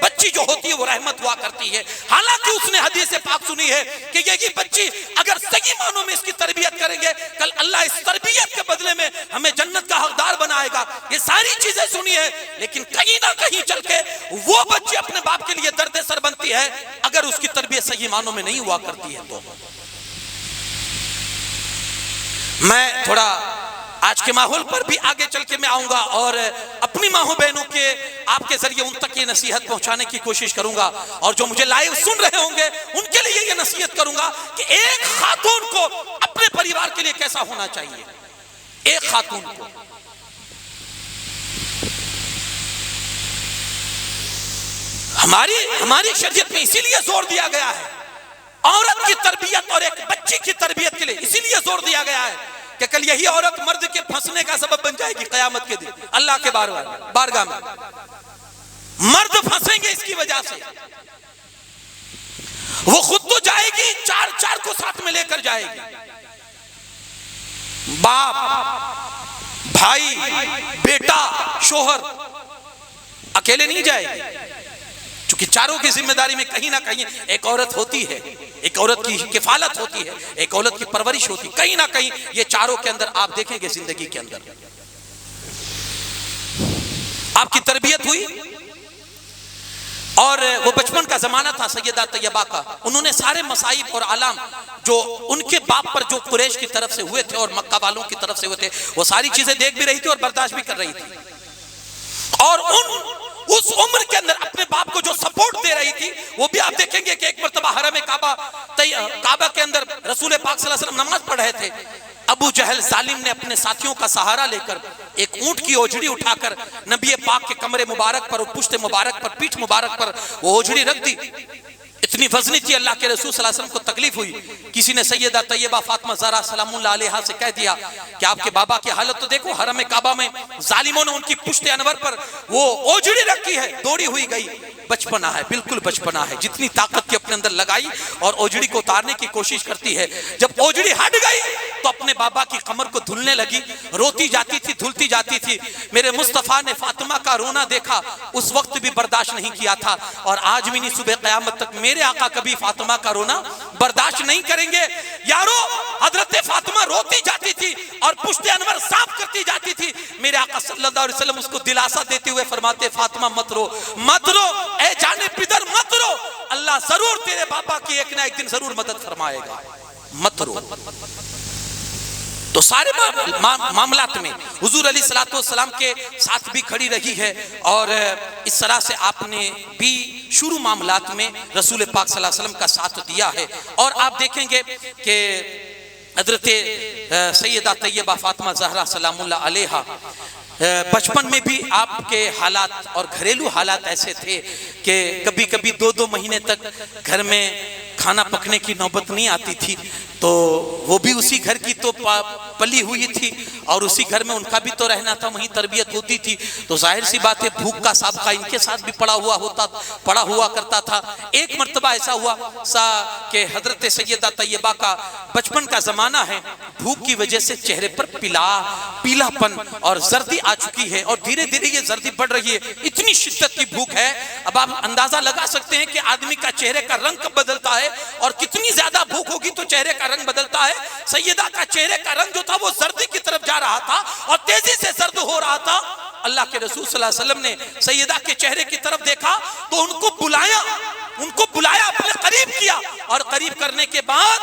बच्ची जो होती है वो रहमत हुआ करती है, हालांकि उसने हदीस पाक सुनी है कि ये बच्ची अगर सही मानों में इसकी तरबियत करेंगे कल अल्लाह इस तरबियत के बदले में हमें जन्नत का हकदार बनाएगा। ये सारी चीजें सुनी है, लेकिन कहीं ना कहीं चल के वो बच्ची अपने बाप के लिए दर्द सर बनती है अगर उसकी तरबियत सही मानों में नहीं हुआ करती है। तो मैं थोड़ा आज के माहौल पर भी आगे चल के मैं आऊंगा और अपनी माहों बहनों के आपके जरिए उन तक ये नसीहत पहुंचाने की कोशिश करूंगा, और जो मुझे लाइव सुन रहे होंगे उनके लिए ये नसीहत करूंगा कि एक खातून को अपने परिवार के लिए कैसा होना चाहिए। एक खातून को हमारी शरीयत में इसीलिए जोर दिया गया है, औरत की तरबियत और एक बच्ची की तरबियत के लिए इसीलिए जोर दिया गया है कि कल यही औरत मर्द के फंसने का सबब बन जाएगी क़यामत के दिन अल्लाह के बारगाह में। मर्द फंसेंगे इसकी वजह से, वो खुद तो जाएगी, चार को साथ में लेकर जाएगी। बाप, भाई, बेटा, शोहर अकेले नहीं जाएगी, क्योंकि चारों की जिम्मेदारी में कहीं ना कहीं एक औरत होती है, एक औरत की किफालत होती है, एक औरत की परवरिश होती है। कहीं ना कहीं ये चारों के अंदर आप देखेंगे जिंदगी के अंदर आपकी तरबियत हुई। और वो बचपन का जमाना था सैयदा तैयबा का, उन्होंने सारे मसाइब और आलाम जो उनके बाप पर जो कुरैश की तरफ से हुए थे और मक्का वालों की तरफ से हुए थे, वो सारी चीजें देख भी रही थी और बर्दाश्त भी कर रही थी। और उस उम्र के अंदर अपने बाप को जो सपोर्ट दे रही थी वो भी आप देखेंगे कि एक मर्तबा हरम काबा के अंदर रसूल पाक सल्लल्लाहु अलैहि वसल्लम नमाज पढ़ रहे थे। अबू जहल जालिम ने अपने साथियों का सहारा लेकर एक ऊंट की ओझड़ी उठाकर नबी पाक के कमरे मुबारक पर और पुश्ते मुबारक पर, पीठ मुबारक पर वो ओझड़ी रख दी। इतनी वजनी थी, अल्लाह के रसूल सल्लल्लाहु अलैहि वसल्लम को तकलीफ हुई। किसी ने सैयदा तैयबा फातिमा ज़हरा सलामुल्लाह अलैहा से कह दिया कि आपके बाबा की हालत तो देखो, हरम काबा में जालिमों ने उनकी पुश्ते अनवर पर वो ओझड़ी रखी है, दौड़ी हुई गई। बचपना है, बिल्कुल बचपना है, जितनी ताकत की अपने अंदर लगाई और ओझड़ी को उतारने की कोशिश करती है। जब ओझड़ी हट गई तो अपने बाबा की कमर को धुलने लगी, रोती जाती थी, धुलती जाती थी। मेरे मुस्तफ़ा ने फातिमा का रोना देखा, उस वक्त भी बर्दाश्त नहीं किया था और आज भी नहीं, सुबह क़यामत तक मेरे आका कभी फातिमा का रोना बर्दाश्त नहीं करेंगे। यारो, हजरत फातिमा रोती जाती थी और पुश्ते अनवर साफ करती जाती थी। मेरे आका सल्लल्लाहु अलैहि वसल्लम उसको दिलासा देते हुए फरमाते, फातिमा मत रो, मत रो, ए जाने पिदर मत रो, अल्लाह जरूर तेरे बाबा की एक ना एक दिन जरूर मदद फरमाएगा, मत रो। तो सारे मामलात में हुजूर अलैहिस्सलातु वस्सलाम के साथ भी खड़ी रही है और इस तरह से आपने भी शुरू मामलात में रसूल पाक सल्लल्लाहु अलैहि वसल्लम का साथ दिया है। और आप देखेंगे कि हज़रत सैयदा तैयबा फातिमा ज़हरा सलामुल्लाह अलैहा बचपन में भी आपके हालात और घरेलू हालात ऐसे थे कि कभी कभी 2-2 महीने तक घर में खाना पकने की नौबत नहीं आती थी। तो वो भी उसी घर की तो पली हुई थी और उसी घर में उनका भी तो रहना था, वहीं तरबियत होती थी। तो जाहिर सी बात है भूख का साबका इनके साथ भी पड़ा हुआ करता था। एक मर्तबा ऐसा हुआ कि हजरत सैयदा तैयबा का बचपन का जमाना है, भूख की वजह से चेहरे पर पीलापन और जर्दी आ चुकी है और धीरे धीरे ये जर्दी बढ़ रही है, इतनी शिद्दत की भूख है। अब आप अंदाजा लगा सकते हैं कि आदमी का चेहरे का रंग कब बदलता है और कितनी ज्यादा भूख होगी तो चेहरे का रंग बदलता है। सैयदा का चेहरे का रंग जो था वो जर्दी की तरफ जा रहा था और तेजी से जर्द हो रहा था। अल्लाह के रसूल सल्लल्लाहु अलैहि वसल्लम ने सैयदा के चेहरे की तरफ देखा तो उनको बुलाया, अपने करीब किया और करीब करने के बाद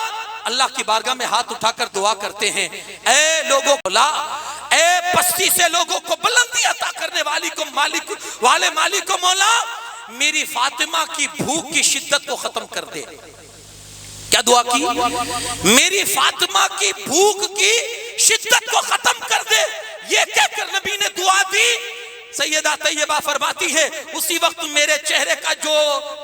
अल्लाह की बारगाह में हाथ उठाकर दुआ करते हैं, ए लोगों को ला, ए पस्ती से लोगों को बुलंदी अता करने वाली को मालिक को मौला, मेरी फातिमा की भूख की शिद्दत को खत्म कर दे। क्या दुआ की? मेरी फातिमा की भूख की शिद्दत को खत्म कर दे। ये कहकर नबी ने दुआ दी। सैयदा तैयबा फरमाती है उसी वक्त मेरे चेहरे का जो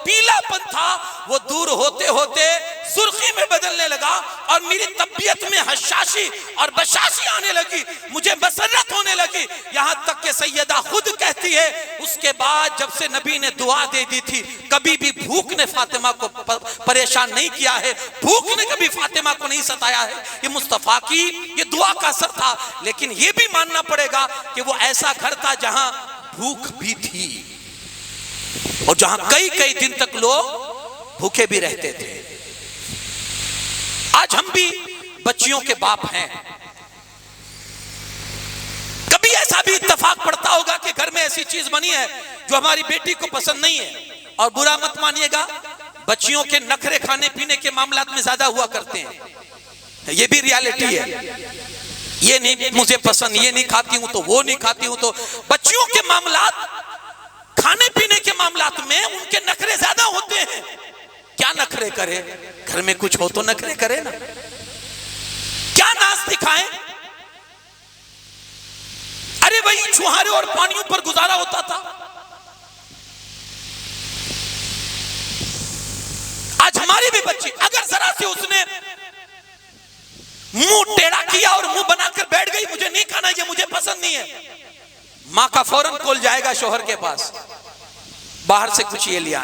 पीलापन था वो दूर होते होते सुर्खी में बदलने लगा और मेरी तबीयत में हशाशी और बशाशी आने लगी, मुझे मसरत होने लगी। यहाँ तक कि सैयदा खुद करती है। उसके बाद जब से नबी ने दुआ दे दी थी, कभी भी भूख ने फातिमा को परेशान नहीं किया है, भूख ने कभी फातिमा को नहीं सताया है। ये मुस्तफा की ये दुआ का असर था। लेकिन ये भी मानना पड़ेगा कि वो ऐसा घर था जहां भूख भी थी और जहां कई कई दिन तक लोग भूखे भी रहते थे। आज हम भी बच्चियों के बाप हैं। कभी ऐसा भी इत्तेफाक पड़ता होगा कि घर में ऐसी चीज बनी है जो हमारी बेटी को पसंद नहीं है। और बुरा मत मानिएगा, बच्चियों के नखरे खाने पीने के मामलात में ज्यादा हुआ करते हैं। ये भी रियलिटी है। ये नहीं मुझे पसंद, ये नहीं खाती हूं तो वो नहीं खाती हूं। तो बच्चियों के मामलात, खाने पीने के मामलात में उनके नखरे ज्यादा होते हैं। क्या नखरे करे? घर में कुछ हो तो नखरे करे ना। क्या नाज दिखाएं? अरे वही छुहारे और पानियों पर गुजारा होता था। आज हमारी भी बच्ची अगर जरा से उसने मुंह टेढ़ा किया और मुंह बनाकर बैठ गई, मुझे नहीं खाना, ये मुझे पसंद नहीं है, मां का फौरन कॉल जाएगा शौहर के पास, बाहर से कुछ ये लिया।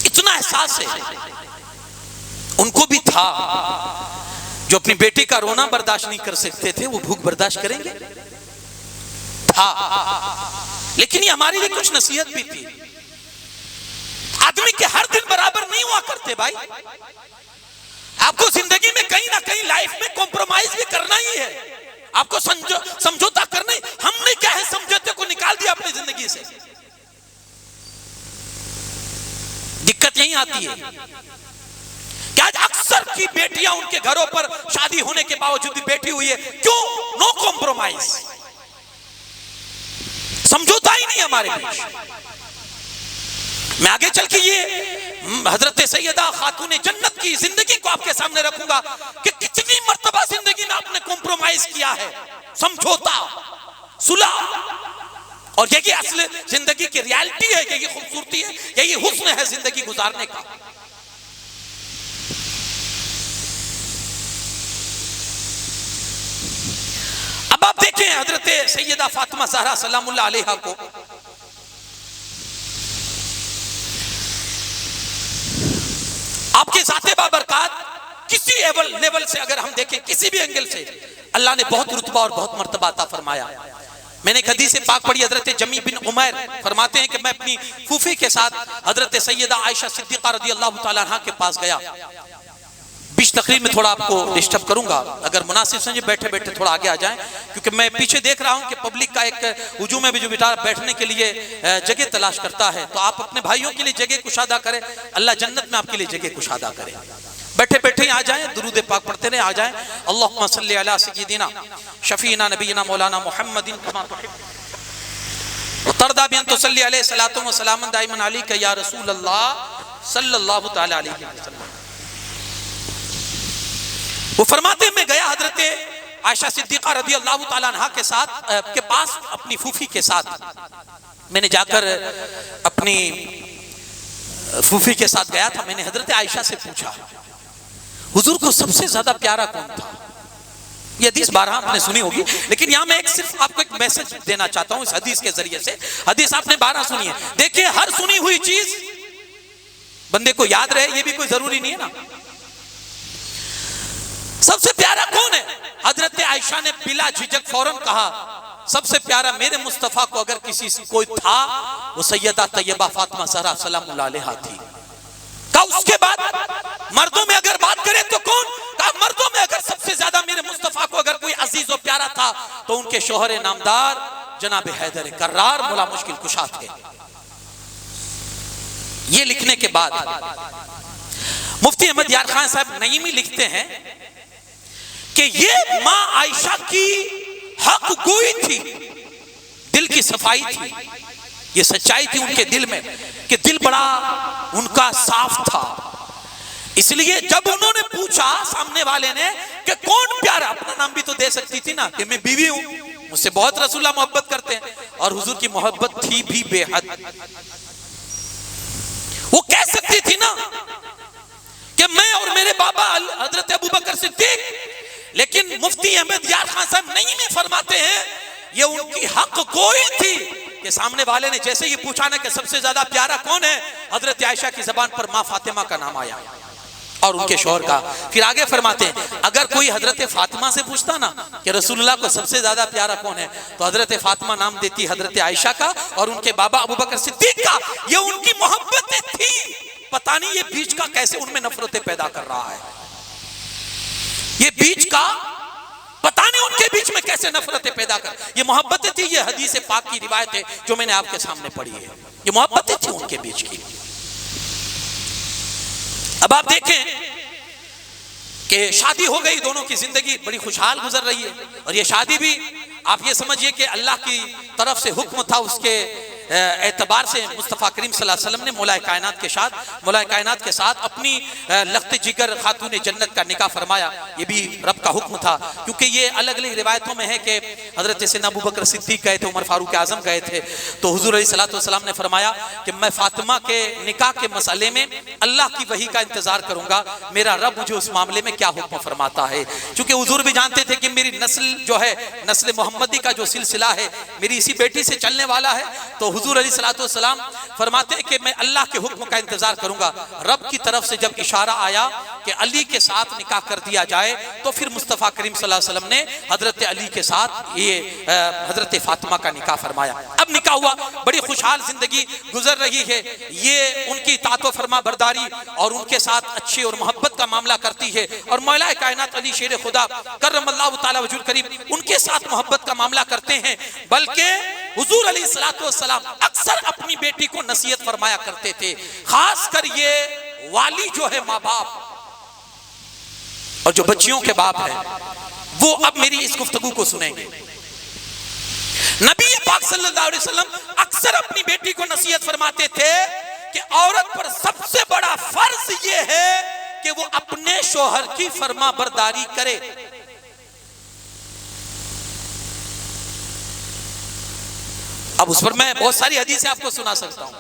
इतना एहसास है उनको भी था। जो अपनी बेटी का रोना बर्दाश्त नहीं कर सकते थे, वो भूख बर्दाश्त करेंगे था। लेकिन ये हमारी लिए कुछ नसीहत भी थी। आदमी के हर दिन बराबर नहीं हुआ करते भाई। आपको जिंदगी में कहीं ना कहीं लाइफ में कॉम्प्रोमाइज भी करना ही है। आपको समझौता करना ही। हमने क्या है, समझौते को निकाल दिया अपनी जिंदगी से। दिक्कत यही आती है कि आज अक्सर की बेटियां उनके घरों पर शादी होने के बावजूद भी बैठी हुई है। क्यों? नो कॉम्प्रोमाइज, समझौता ही नहीं हमारे बीच। मैं आगे चल के ये हजरत सैयदा खातून जन्नत की जिंदगी को आपके सामने रखूंगा कि कितनी मर्तबा जिंदगी में आपने कॉम्प्रोमाइज किया है, समझौता, सुलह। और यही असल जिंदगी की रियलिटी है, यही खूबसूरती है, यही हुस्न है जिंदगी गुजारने का। अब आप देखें हजरत सैयदा फातिमा ज़हरा सलामुल्लाह अलैहा को आपके ज़ाते बाबरकात किसी लेवल से अगर हम देखें, किसी भी एंगल से, अल्लाह ने बहुत रुतबा और बहुत मर्तबा अता फरमाया। मैंने एक हदीस पाक पढ़ी, हजरत जमी बिन उमैर फरमाते हैं कि मैं अपनी फूफी के साथ हजरत सैयदा आयशा सिद्दीक़ा रज़ियल्लाहु ताला अन्हा के पास गया। बीच तकरीर में थोड़ा आपको डिस्टर्ब करूंगा, अगर मुनासिब समझे बैठे बैठे थोड़ा आगे आ जाएं, क्योंकि मैं पीछे देख रहा हूं कि पब्लिक का एक हुजूम में भी जो बेटा बैठने के लिए जगह तलाश करता है। तो आप अपने भाइयों के लिए जगह कुशादा करें, अल्लाह जन्नत में आपके लिए जगह कुशादा करे। बैठे बैठे आ जाएं, दुरूद पाक पढ़ते रहे, आ जाएं। अल्लाहुम्मा सल्ली अला सय्यिदिना शफीना नबीना मौलाना मुहम्मदिन कमा तुहिब्बु तरदा बिन तुसल्ली अलैहि सलातु व सलामन दाइमन अलैका या रसूल अल्लाह सल्लल्लाहु तआला अलैहि वसल्लम। वो फरमाते मैं गया हजरत आयशा सिद्दीक़ा रज़ियल्लाहु ताला अन्हा के साथ के पास, अपनी फूफी के साथ। मैंने जाकर अपनी फूफी के साथ गया था। मैंने हजरत आयशा से पूछा हुजूर को सबसे ज्यादा प्यारा कौन था? ये हदीस 12 आपने सुनी होगी, लेकिन यहां मैं सिर्फ आपको एक मैसेज देना चाहता हूं इस हदीस के जरिए से। हदीस आपने 12 सुनी है। देखिए, हर सुनी हुई चीज बंदे को याद रहे, ये भी कोई जरूरी नहीं है ना। सबसे प्यारा कौन है? हजरत आयशा ने बिला झिझक फौरन कहा, सबसे प्यारा मेरे मुस्तफा को अगर किसी से कोई था, वो सैयदा तैयबा फातिमा ज़हरा सलामुल्लाह अलैहा थी। कहा उसके बाद मर्दों में अगर बात करें तो कौन? कहा मर्दों में अगर सबसे ज्यादा मेरे मुस्तफा को अगर कोई अजीज और प्यारा था तो उनके शोहर नामदार जनाब हैदर कर्रार मौला मुश्किल कुशा थे। ये लिखने के बाद मुफ्ती अहमद यार खान साहब नईमी लिखते हैं कि ये मां आयशा की हक गोई थी, दिल की सफाई थी, ये सच्चाई थी उनके दिल में कि दिल बड़ा उनका साफ था। इसलिए जब उन्होंने पूछा सामने वाले ने कि कौन प्यारा, अपना नाम भी तो दे सकती थी ना कि मैं बीवी हूं, मुझसे बहुत रसूलुल्लाह मोहब्बत करते हैं, और हुजूर की मोहब्बत थी भी बेहद। वो कह सकती थी ना कि मैं और मेरे बाबा हजरत अबू बकर सिद्दीक लेकिन मुफ्ती अहमद यार खान साहब नहीं में फरमाते हैं ये उनकी हक गोई थी कि सामने वाले ने जैसे ही पूछा ना कि सबसे ज्यादा प्यारा कौन है, हजरत आयशा की जबान पर माँ फातिमा का नाम आया और उनके शौहर का। फिर आगे फरमाते हैं अगर कोई हजरत फातिमा से पूछता ना कि रसूलुल्लाह को सबसे ज्यादा प्यारा कौन है, तो हजरत फातिमा नाम देती हजरत आयशा का और उनके बाबा अबू बकर सिद्दीक का। ये उनकी मोहब्बतें थी, पता नहीं ये बीच का कैसे उनमें नफरतें पैदा कर रहा है, ये बीच का पता नहीं उनके बीच में कैसे नफरतें पैदा कर। ये मोहब्बतें थी, ये हदीस पाक की रिवायत है जो मैंने आपके सामने पढ़ी है, ये मोहब्बतें थी उनके बीच की। अब आप देखें कि शादी हो गई, दोनों की जिंदगी बड़ी खुशहाल गुजर रही है, और ये शादी भी आप ये समझिए कि अल्लाह की तरफ से हुक्म था, उसके एतबार से मुस्तफ़ा करीम सल्लल्लाहु अलैहि वसल्लम ने मौलाए कायनात के साथ अपनी लख्त जिगर खातून जन्नत का निकाह फरमाया। ये भी रब का हुक्म था, क्योंकि ये अलग अलग रिवायतों में है कि हज़रत सैयदना अबू बकर सिद्दीक गए थे, उमर फारूक आज़म गए थे, तो हुज़ूर अलैहिस्सलातु वस्सलाम ने फरमाया कि मैं फातिमा के निकाह के मसले में अल्लाह की वही का इंतज़ार करूँगा, मेरा रब मुझे उस मामले में क्या हुक्म फरमाता है। चूँकि हुज़ूर भी जानते थे कि मेरी नस्ल जो है, नस्ल मोहम्मदी का जो सिलसिला है मेरी इसी बेटी से चलने वाला है, तो हुजूर अलैहिस्सलातु वस्सलाम फरमाते हैं कि मैं अल्लाह के हुक्म का इंतजार करूंगा। रब की तरफ से जब इशारा आया कि अली के साथ निकाह कर दिया जाए, तो फिर मुस्तफ़ा करीम सल्लल्लाहु अलैहि वसल्लम ने हजरत अली के साथ ये हजरत फातिमा का निकाह फरमाया। अब निकाह हुआ, बड़ी खुशहाल जिंदगी गुजर रही है, ये उनकी तातो फरमा बरदारी और उनके साथ अच्छी और मोहब्बत का मामला करती है, और मौलाए कायनात अली शेर खुदा करमल्लाहु ताला वजहुल करीम उनके साथ मोहब्बत का मामला करते हैं। बल्कि हुजूर अलैहिस्सलातु वस्सलाम अक्सर अपनी बेटी को नसीहत फरमाया करते थे, खासकर ये वाली जो है माँ बाप और जो बच्चियों के बाप है, वो अब मेरी इस गुफ्तगू को सुनेंगे। नबी पाक सल्लल्लाहु अलैहि वसल्लम अक्सर अपनी बेटी को नसीहत फरमाते थे कि औरत पर सबसे बड़ा फर्ज ये है कि वो अपने शोहर की फरमा बरदारी करे। अब उस पर मैं बहुत सारी हदीसें आपको सुना सकता हूं।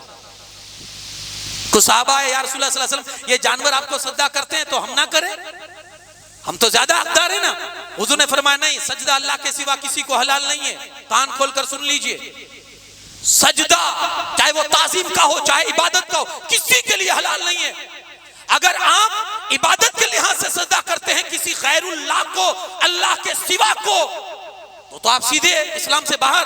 कुछ सहाबा है, या रसूलुल्लाह सल्लल्लाहु अलैहि वसल्लम ये जानवर आपको सजदा करते हैं तो हम ना करें, हम तो ज्यादा हकदार है ना। हुजूर ने फरमाया नहीं, सजदा अल्लाह के सिवा किसी को हलाल नहीं है। कान खोलकर सुन लीजिए, सजदा चाहे वो ताजीम का हो चाहे इबादत का हो, किसी के लिए हलाल नहीं है। अगर आप इबादत के लिहाज से सजदा करते हैं किसी गैरुल्लाह को, अल्लाह के सिवा को, तो आप सीधे इस्लाम से बाहर।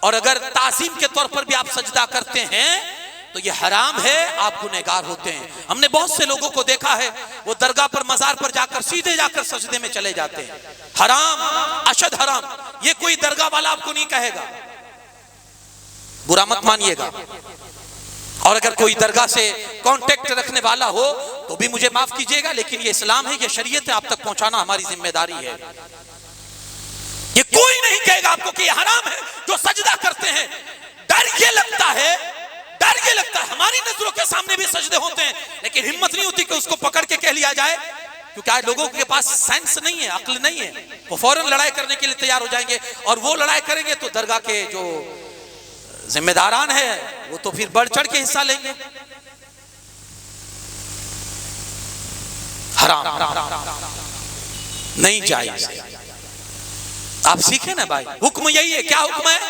और अगर ताज़ीम के तौर पर भी आप सजदा करते हैं तो ये हराम है, आप गुनहगार होते हैं। हमने बहुत से लोगों को देखा है, वो दरगाह पर मजार पर जाकर सीधे जाकर सजदे में चले जाते हैं। हराम, अशद हराम। ये कोई दरगाह वाला आपको नहीं कहेगा, बुरा मत मानिएगा। और अगर कोई दरगाह से कांटेक्ट रखने वाला हो तो भी मुझे माफ कीजिएगा, लेकिन ये इस्लाम है, ये शरीयत है, आप तक पहुंचाना हमारी जिम्मेदारी है। ये कोई नहीं कहेगा आपको कि ये हराम है जो सजदा करते हैं। डर ये लगता है हमारी नजरों के सामने भी सजदे होते हैं, लेकिन हिम्मत नहीं होती कि उसको पकड़ के कह लिया जाए, क्योंकि आज लोगों के पास सेंस नहीं है, अक्ल नहीं है। वो फौरन लड़ाई करने के लिए तैयार हो जाएंगे, और वो लड़ाई करेंगे तो दरगाह के जो जिम्मेदारान है वो तो फिर बढ़ चढ़ के हिस्सा लेंगे। हराम नहीं जायज। आप सीखे ना भाई, हुक्म यही है। क्या हुक्म है?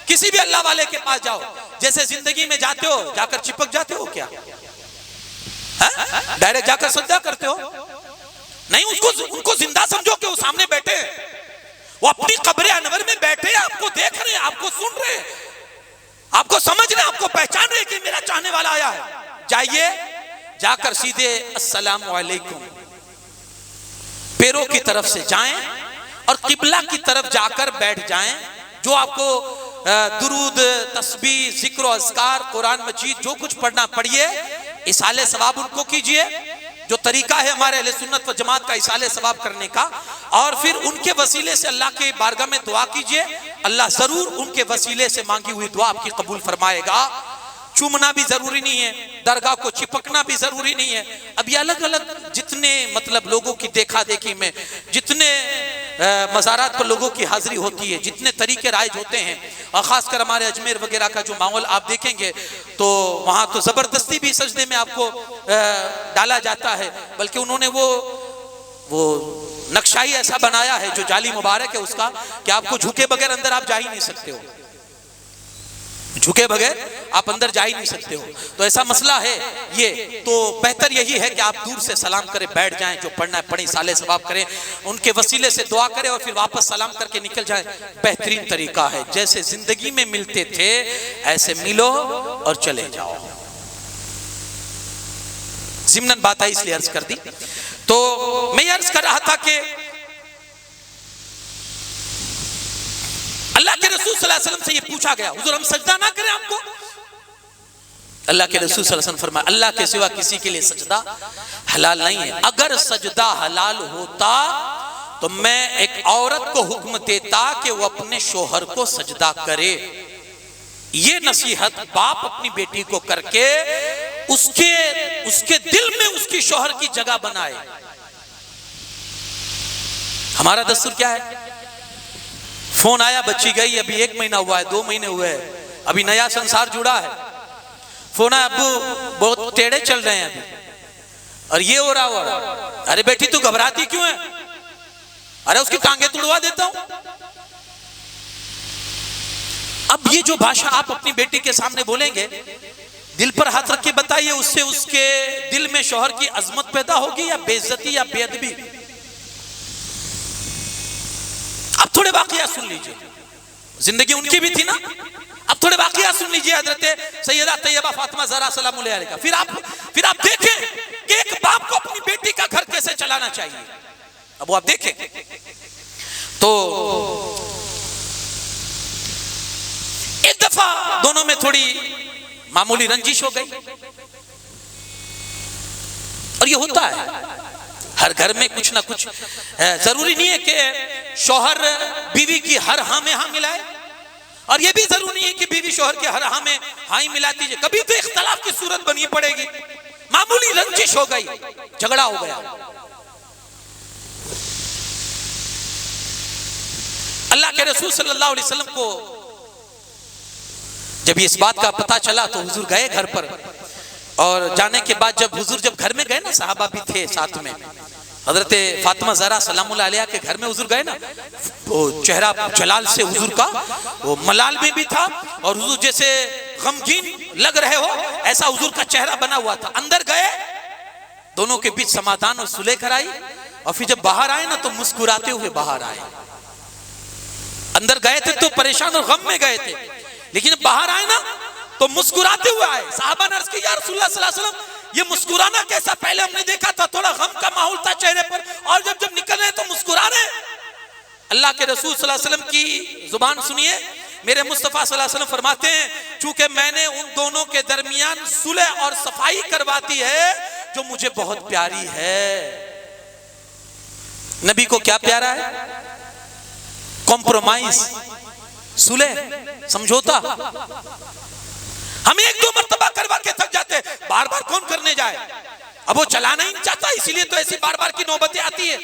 किसी भी अल्लाह वाले के पास जाओ, जैसे जिंदगी में जाते हो जाकर चिपक जाते हो क्या? डायरेक्ट जाकर सजदा करते हो? नहीं, उनको जिंदा समझो कि वो सामने बैठे हैं, वो अपनी कब्र अनवर में बैठे हैं, आपको देख रहे हैं, आपको सुन रहे हैं, आपको समझ रहे हैं, आपको पहचान रहे हैं कि मेरा चाहने वाला आया है। जाइए, जाकर सीधे अस्सलाम वालेकुम पैरों की तरफ से जाएं और किबला की तरफ जाकर बैठ जाएं। जो आपको दुरूद, तस्बीह, जिक्र, अज़कार, कुरान मजीद जो कुछ पढ़ना पढ़िए, इसाले सवाब उनको कीजिए, जो तरीका है हमारे अहले सुन्नत व जमात का इसाले सवाब करने का। और फिर उनके वसीले से अल्लाह के बारगाह में दुआ कीजिए, अल्लाह जरूर उनके वसीले से मांगी हुई दुआ आपकी कबूल फरमाएगा। चूमना भी जरूरी नहीं है, दरगाह को चिपकना भी जरूरी नहीं है। अब ये अलग अलग जितने मतलब लोगों की देखा देखी में जितने मज़ारात पर लोगों की हाजिरी होती है, जितने तरीके राइज होते हैं, और ख़ासकर हमारे अजमेर वगैरह का जो माहौल आप देखेंगे तो वहाँ तो ज़बरदस्ती भी सजदे में आपको डाला जाता है। बल्कि उन्होंने वो नक्शाई ऐसा बनाया है जो जाली मुबारक है उसका कि आपको झुके बगैर अंदर आप जा ही नहीं सकते हो, झुके बगैर आप अंदर जा ही नहीं सकते हो। तो ऐसा मसला है ये, तो बेहतर यही है कि आप दूर से सलाम करें, बैठ जाएं, जो पढ़ना है पढ़ें, साले सवाब करें, उनके वसीले से दुआ करें और फिर वापस सलाम करके निकल जाएं। बेहतरीन तरीका है, जैसे जिंदगी में मिलते थे ऐसे मिलो और चले जाओ। ज़िम्नन बात आई इसलिए अर्ज कर दी। तो मैं अर्ज कर रहा था कि अल्लाह के रसूल सल्लल्लाहु अलैहि वसल्लम से ये पूछा गया, हुजूर हम सजदा ना करें आपको? अल्लाह के रसूल सल्लल्लाहु अलैहि वसल्लम फरमाया, अल्लाह के सिवा किसी के लिए सजदा हलाल नहीं है। अगर सजदा हलाल होता तो मैं एक औरत को हुक्म देता कि वो अपने शोहर को सजदा करे। ये नसीहत बाप अपनी बेटी को करके उसके दिल में उसकी शोहर की जगह बनाए। हमारा दस्तूर क्या है? फोन आया, बच्ची गई, अभी 1 महीना हुआ है, 2 महीने हुए हैं, अभी नया संसार जुड़ा है, फोन आया, अब्बू बहुत टेढ़े चल रहे हैं अभी, और ये हो रहा हो। अरे बेटी तू घबराती क्यों है? अरे उसकी टांगे तुड़वा देता हूं। अब ये जो भाषा आप अपनी बेटी के सामने बोलेंगे, दिल पर हाथ रख के बताइए, उससे उसके दिल में शौहर की अजमत पैदा होगी या बेइज्जती या बेअदबी? अब थोड़े वाकया सुन लीजिए, जिंदगी उनकी भी थी ना, अब थोड़े वाकया सुन लीजिए हजरत सैयदा तैयबा फातिमा ज़हरा सलाम अलैहा का। फिर आप देखें कि एक बाप को अपनी बेटी का घर कैसे चलाना चाहिए। अब वो आप देखें तो एक दफा दोनों में थोड़ी मामूली रंजिश हो गई, और ये होता है हर घर में कुछ ना कुछ। जरूरी नहीं है कि शौहर बीवी की हर हाँ में हाँ मिलाए, और ये भी जरूरी है कि बीवी शौहर के हर हाँ में हाँ ही मिलाती जाए। कभी तो इख्तलाफ की सूरत बनी पड़ेगी। मामूली रंजिश हो गई, झगड़ा हो गया। अल्लाह के रसूल सल्लल्लाहु अलैहि वसल्लम को जब इस बात का पता चला तो हुजूर गए घर पर, और जाने के बाद जब हुजूर जब घर में गए ना, सहाबा भी थे साथ में, हजरत फातिमा ज़हरा सलाम अलैहा के घर में हुजूर गए ना, वो चेहरा जलाल से हुजूर का वो मलाल में भी था, और हुजूर जैसे गमगीन लग रहे हो ऐसा हुजूर का चेहरा बना हुआ था। अंदर गए, दोनों के बीच समाधान और सुलह कराई, और फिर जब बाहर आए ना तो मुस्कुराते हुए बाहर आए। अंदर गए थे तो परेशान और गम में गए थे, लेकिन बाहर आए ना तो मुस्कुराते हुए आए। साहबा ने अर्ज की, या रसूलुल्लाह सल्लल्लाहु अलैहि वसल्लम ये मुस्कुराना कैसा? पहले हमने देखा था थोड़ा गम का माहौल था चेहरे पर, और जब निकल रहे तो मुस्कुरा रहे। अल्लाह के रसूल सल्लल्लाहु अलैहि वसल्लम की जुबान सुनिए, मेरे मुस्तफा सल्लल्लाहु अलैहि वसल्लम फरमाते हैं, चूंकि मैंने उन दोनों के दरमियान सुलह और सफाई करवाती है जो मुझे बहुत प्यारी है। नबी को क्या प्यारा है? कॉम्प्रोमाइज, सुलह, समझौता। हम 1-2 मर्तबा करवा के थक जाते, बार बार कौन करने जाए? अब वो चलाना ही नहीं चाहता, इसीलिए तो ऐसी बार बार की नौबतें आती है।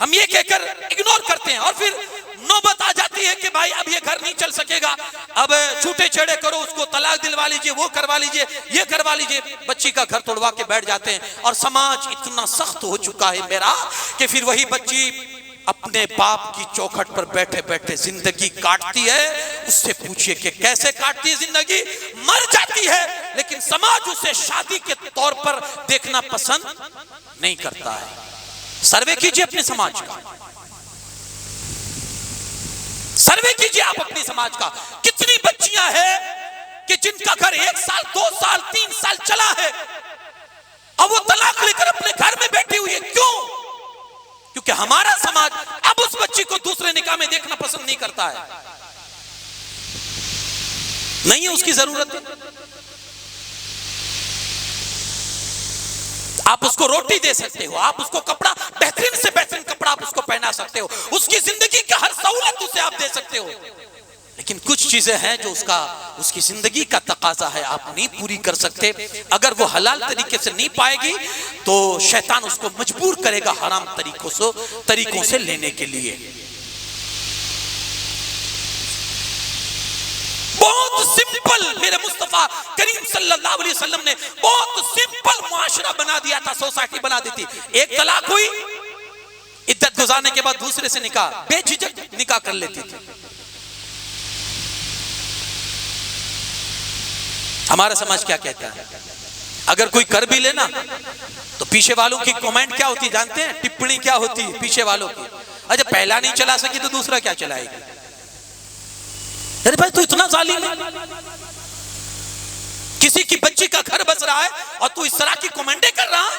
हम ये कहकर इग्नोर करते हैं, और फिर नौबत आ जाती है कि भाई अब ये घर नहीं चल सकेगा, अब छूटे छेड़े करो, उसको तलाक दिलवा लीजिए, वो करवा लीजिए, ये करवा लीजिए, बच्ची का घर तोड़वा के बैठ जाते हैं। और समाज इतना सख्त हो चुका है मेरा कि फिर वही बच्ची अपने बाप की चौखट पर बैठे बैठे जिंदगी काटती है। उससे पूछिए कि कैसे काटती है जिंदगी? मर जाती है, लेकिन समाज उसे शादी के तौर पर देखना पसंद नहीं करता है। सर्वे कीजिए अपने समाज का, सर्वे कीजिए आप अपने समाज का। कितनी बच्चियां हैं कि जिनका घर 1 साल 2 साल 3 साल चला है, अब वो तलाक लेकर अपने घर में बैठी हुई है। क्यों? क्योंकि हमारा समाज अब उस बच्ची को दूसरे निकाह में देखना पसंद नहीं करता है। नहीं है उसकी जरूरत है, आप उसको रोटी दे सकते हो, आप उसको कपड़ा, बेहतरीन से बेहतरीन कपड़ा आप उसको पहना सकते हो, उसकी जिंदगी का हर सहूलत उसे आप दे सकते हो। लेकिन कुछ चीजें हैं जो उसकी जिंदगी का तकाजा है, आप नहीं पूरी कर सकते। अगर वो हलाल तरीके से नहीं पाएगी तो शैतान उसको मजबूर करेगा हराम तरीकों से लेने के लिए। बहुत सिंपल मेरे मुस्तफा करीम सल्लल्लाहु अलैहि वसल्लम ने बहुत सिंपल मुआशरा बना दिया था, सोसाइटी बना दी थी। 1 तलाक हुई, इद्दत गुजारने के बाद दूसरे से निकाह, बेझिझक निकाह कर लेती थी। हमारा समाज क्या कहता है? अगर कोई कर भी लेना तो पीछे वालों की कमेंट क्या होती जानते हैं? टिप्पणी क्या होती है पीछे वालों की? अच्छा पहला नहीं चला सकी तो दूसरा क्या चलाएगी? अरे भाई तू इतना जालिम है, किसी की बच्ची का घर बस रहा है और तू इस तरह की कमेंटें कर रहा है।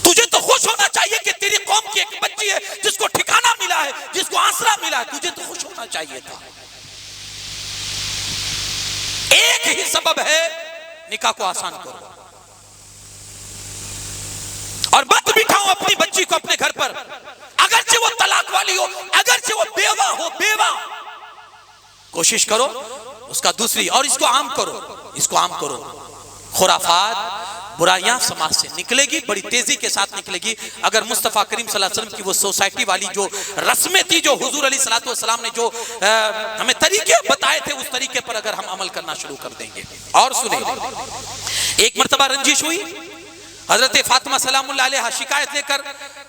तुझे तो खुश होना चाहिए कि तेरी कौम की एक बच्ची है जिसको ठिकाना मिला है, जिसको आसरा मिला है। तुझे तो खुश होना चाहिए था। एक ही सबब है, निकाह को आसान करो और मत बिठाओ अपनी बच्ची को अपने घर पर, अगरचे वो तलाक वाली हो, अगरचे वो बेवा हो, बेवा कोशिश करो उसका दूसरी, और इसको आम करो, इसको आम करो। खुराफात बुराइयां समाज से निकलेगी, बड़ी तेजी के साथ निकलेगी अगर मुस्तफा करीम सल्लल्लाहु अलैहि वसल्लम की वो सोसाइटी वाली जो रस्में थी, जो हुजूर अलैहि सलाम ने जो हमें तरीके बताए थे, उस तरीके पर अगर हम अमल करना शुरू कर देंगे। और सुने, एक मर्तबा रंजिश हुई, हजरत फातिमा सलामुल्लाह अलैहा शिकायत लेकर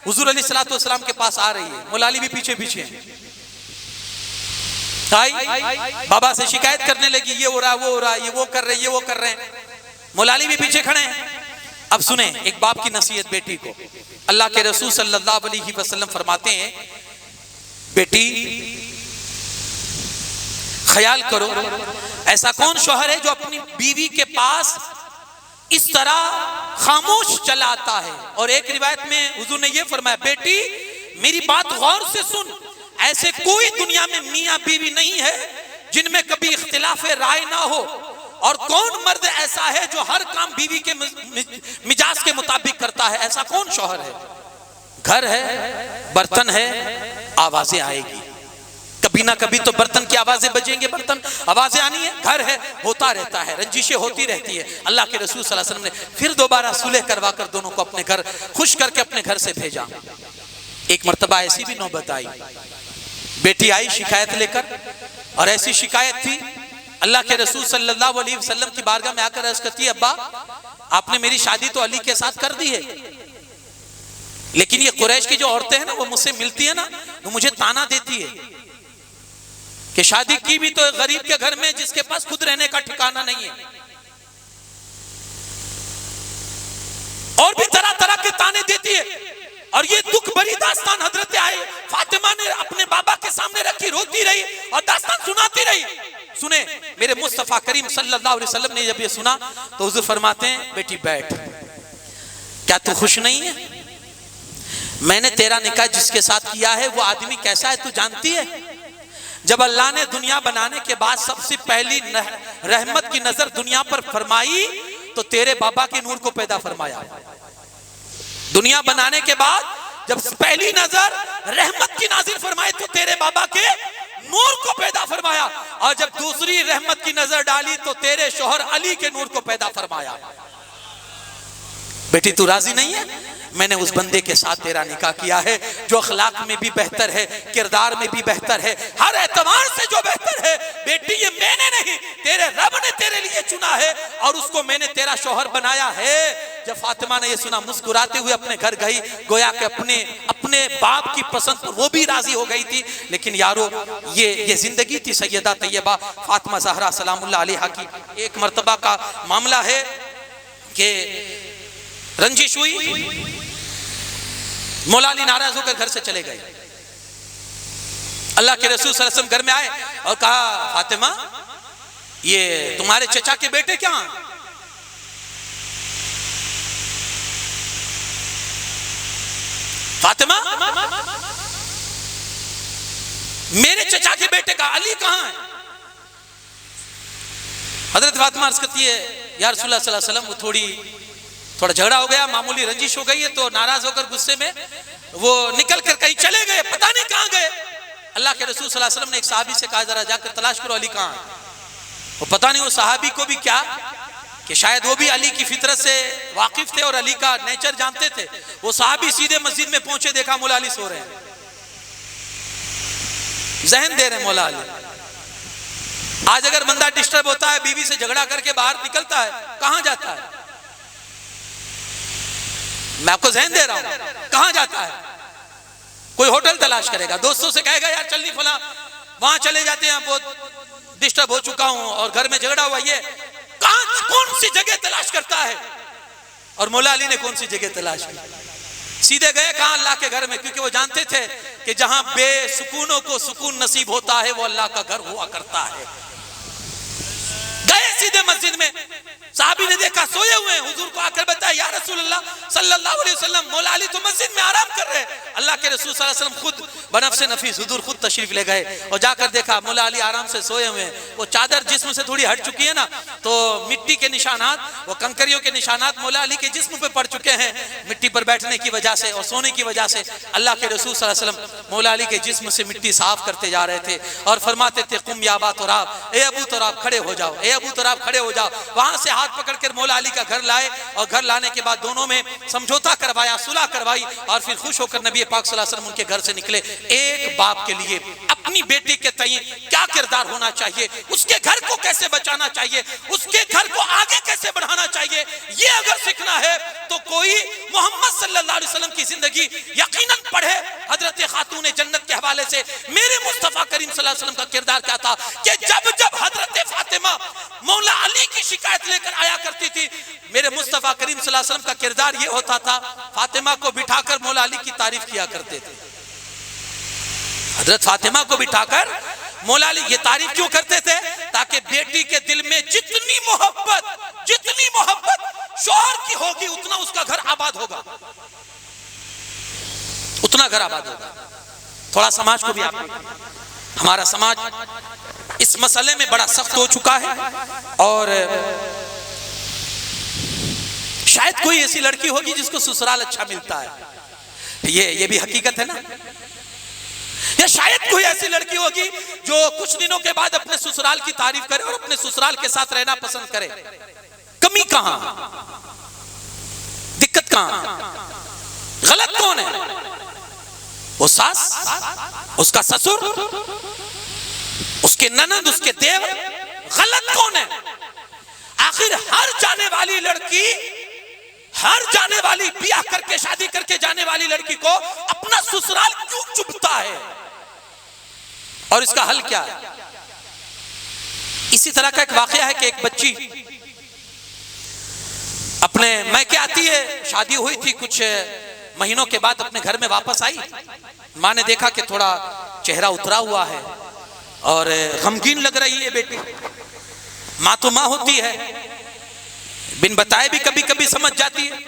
हुजूर अलैहिस्सलाम के पास आ रही है। मौला अली भी पीछे पीछे आई, बाबा से शिकायत करने लगी, ये हो रहा वो हो रहा, ये वो कर रहे, ये वो कर रहे हैं। मौला अली भी पीछे खड़े हैं। अब सुने एक बाप की नसीहत बेटी को। अल्लाह के रसूल सल्लल्लाहु अलैहि वसल्लम फरमाते हैं, बेटी ख्याल करो, ऐसा कौन शौहर है जो अपनी बीवी के पास इस तरह खामोश चला आता है। और एक रिवायत में हुजूर ने यह फरमाया, बेटी मेरी बात गौर से सुन, ऐसे कोई दुनिया में मियां बीवी नहीं है जिनमें कभी इख्तिलाफ राय ना हो। और कौन मर्द ऐसा है जो हर काम बीवी के मिजाज के मुताबिक करता है? ऐसा कौन शौहर है? घर है, बर्तन है, आवाजें आएगी, कभी ना कभी तो बर्तन की आवाजें बजेंगे, बर्तन आवाजें आनी है, घर है, होता रहता है, रंजिशें होती रहती है। अल्लाह के रसूल सल्लल्लाहु अलैहि वसल्लम ने फिर दोबारा सुलह करवा कर दोनों को अपने घर खुश करके अपने घर से भेजा। एक मर्तबा ऐसी भी नौबत आई, बेटी आई शिकायत लेकर, और ऐसी शिकायत थी अल्लाह के रसूल सल्लल्लाहु अलैहि वसल्लम की बारगाह में आकर अर्ज करती है, अब्बा आपने मेरी शादी तो अली के साथ कर दी है, लेकिन ये कुरैश की जो औरतें हैं ना, वो मुझसे मिलती है ना, वो मुझे ताना देती है कि शादी की भी तो गरीब के घर में जिसके पास खुद रहने का ठिकाना नहीं है। और भी तरह तरह के ताने देती है। और ये दुख भरी दास्तान हजरत आए फातिमा ने अपने बाबा के सामने रखी, रोती रही और दास्तान सुनाती रही। सुने, मेरे मुस्तफा करीम सल्लल्लाहु अलैहि वसल्लम ने जब ये सुना तो हुजूर फरमाते हैं, बेटी बैठ, क्या तू खुश नहीं है? मैंने तेरा निकाह जिसके साथ किया है वो आदमी कैसा है तू जानती है? जब अल्लाह ने दुनिया बनाने के बाद सबसे पहली रहमत की नजर दुनिया पर फरमाई तो तेरे बाबा के नूर को पैदा फरमाया। दुनिया बनाने के बाद जब पहली नजर रहमत की नाजिल फरमाई तो तेरे बाबा के नूर को पैदा फरमाया, और जब दूसरी रहमत की नजर डाली तो तेरे शौहर अली के नूर को पैदा फरमाया। बेटी तू राजी नहीं है? मैंने उस बंदे के साथ तेरा निकाह किया है जो अखलाक में भी बेहतर है, किरदार में भी बेहतर है, हर एतबार से जो बेहतर है। बेटी ये मैंने नहीं, तेरे रब ने तेरे लिए चुना है और उसको मैंने तेरा शौहर बनाया है। जब फातिमा ने ये सुना मुस्कुराते हुए अपने घर गई, गोया कि अपने बाप की पसंद पर वो भी राजी हो गई थी। लेकिन यारो ये जिंदगी थी सैयदा तैयबा फातिमा ज़हरा सलामुल्लाह अलैहा की। एक मर्तबा का मामला है कि रंजिश हुई, मौला अली नाराज होकर घर से चले गए। अल्लाह के रसूल सल्लल्लाहु अलैहि वसल्लम घर में आए और कहा, फातिमा ये तुम्हारे चचा के बेटे क्या हैं? फातिमा मेरे चचा के बेटे का अली कहां है? हजरत फातिमा अर्ज करती है, या रसूलुल्लाह सल्लल्लाहु अलैहि वसल्लम वो थोड़ा झगड़ा हो गया, मामूली रंजिश हो गई है, तो नाराज होकर गुस्से में वो निकल कर कहीं चले गए, पता नहीं कहां गए। अल्लाह के रसूल सल्लल्लाहु अलैहि वसल्लम ने एक सहाबी से कहा, जरा जाकर तलाश करो अली कहां है। वो पता नहीं, वो सहाबी को भी क्या कि शायद वो भी अली की फितरत से वाकिफ थे और अली का नेचर जानते थे। वो सहाबी सीधे मस्जिद में पहुंचे, देखा मौला अली सो रहे हैं, जहन दे रहे हैं मौला अली। आज अगर बंदा डिस्टर्ब होता है, बीवी से झगड़ा करके बाहर निकलता है, कहां जाता है? मैं आपको ज़हन दे रहा हूं। कहां जाता है? कोई होटल तलाश करेगा, दोस्तों से कहेगा यार चल नहीं फला वहां चले जाते हैं, बहुत डिस्टर्ब हो चुका हूं और घर में झगड़ा हुआ। ये कहां कौन सी जगह तलाश करता है? और मौला अली ने कौन सी जगह तलाश की? सीधे गए कहां? अल्लाह के घर में, क्योंकि वो जानते थे कि जहां बेसुकूनों को सुकून नसीब होता है वो अल्लाह का घर हुआ करता है। गए सीधे मस्जिद में, साहबी ने देखा सोए हुए हैं, हुजूर को आकर बताया या रसूलुल्लाह सल्लल्लाहु अलैहि वसल्लम मौला अली तो मस्जिद में आराम कर रहे हैं। अल्लाह के रसूल सल्लल्लाहु अलैहि वसल्लम खुद बनफ्से नफीस हुजूर खुद तशरीफ ले गए और जाकर देखा मौला अली आराम से सोए हुए हैं। वो चादर जिस्म से थोड़ी हट चुकी है ना, तो मिट्टी के निशानात, वो कंकरियों के निशानात मौला अली के जिस्म पे पड़ चुके हैं, मिट्टी पर बैठने की वजह से और सोने की वजह से। अल्लाह के रसूल सल्लल्लाहु अलैहि वसल्लम मौला अली के जिस्म से मिट्टी साफ करते जा रहे थे और फरमाते थे कुम या अबा तुराब, ए अबू तुराब खड़े हो जाओ, ए अबू तुराब खड़े हो जाओ। वहां से हाथ पकड़कर मौला अली का घर लाए और घर लाने के बाद दोनों में समझौता करवाया, सुलह करवाई और फिर खुश होकर नबी पाक सल्लल्लाहु अलैहि वसल्लम उनके घर से निकले। एक बाप के लिए अपनी बेटी के तय क्या किरदार होना चाहिए, उसके घर को कैसे बचाना चाहिए, उसके घर को आगे कैसे बढ़ाना चाहिए, ये अगर सीखना है तो कोई मोहम्मद सल्लल्लाहु अलैहि वसल्लम की जिंदगी यकीनन पढ़े। हजरत खातून जन्नत के हवाले से मेरे मुस्तफा करीम सल्लल्लाहु अलैहि वसल्लम का किरदार क्या था कि जब जब हजरत फातिमा मौला अली की शिकायत लेकर आया करती थी, मेरे मुस्तफा करीम सल्लल्लाहु अलैहि वसल्लम का किरदार ये होता था, फातिमा को बिठाकर मौला अली की तारीफ किया करते थे। हजरत फातिमा को बिठाकर मौला अली ये तारीफ क्यों करते थे? ताकि बेटी के दिल में जितनी मोहब्बत शौहर की होगी उतना उसका घर आबाद होगा, उतना घर आबाद होगा। थोड़ा समाज को भी आप, हमारा समाज इस मसले में बड़ा सख्त हो चुका है और शायद कोई ऐसी लड़की होगी जिसको ससुराल अच्छा मिलता है, ये भी हकीकत है ना। या शायद कोई ऐसी लड़की होगी जो कुछ दिनों के बाद अपने ससुराल की तारीफ करे और अपने ससुराल के साथ रहना पसंद करे। कमी कहां, दिक्कत कहां, गलत कौन है? वो सास, उसका ससुर, उसके ननद, उसके देवर, गलत कौन है? आखिर हर जाने वाली लड़की, हर जाने वाली ब्याह करके शादी करके जाने वाली लड़की को अपना ससुराल क्यों चुभता है और इसका हल क्या है? इसी तरह का एक वाकया है कि एक बच्ची अपने मैके आती है, शादी हुई थी, कुछ महीनों के बाद अपने घर में वापस आई। माँ ने देखा कि थोड़ा चेहरा उतरा हुआ है और गमगीन लग रही है बेटी। माँ तो माँ होती है, बिन बताए भी कभी कभी समझ जाती है,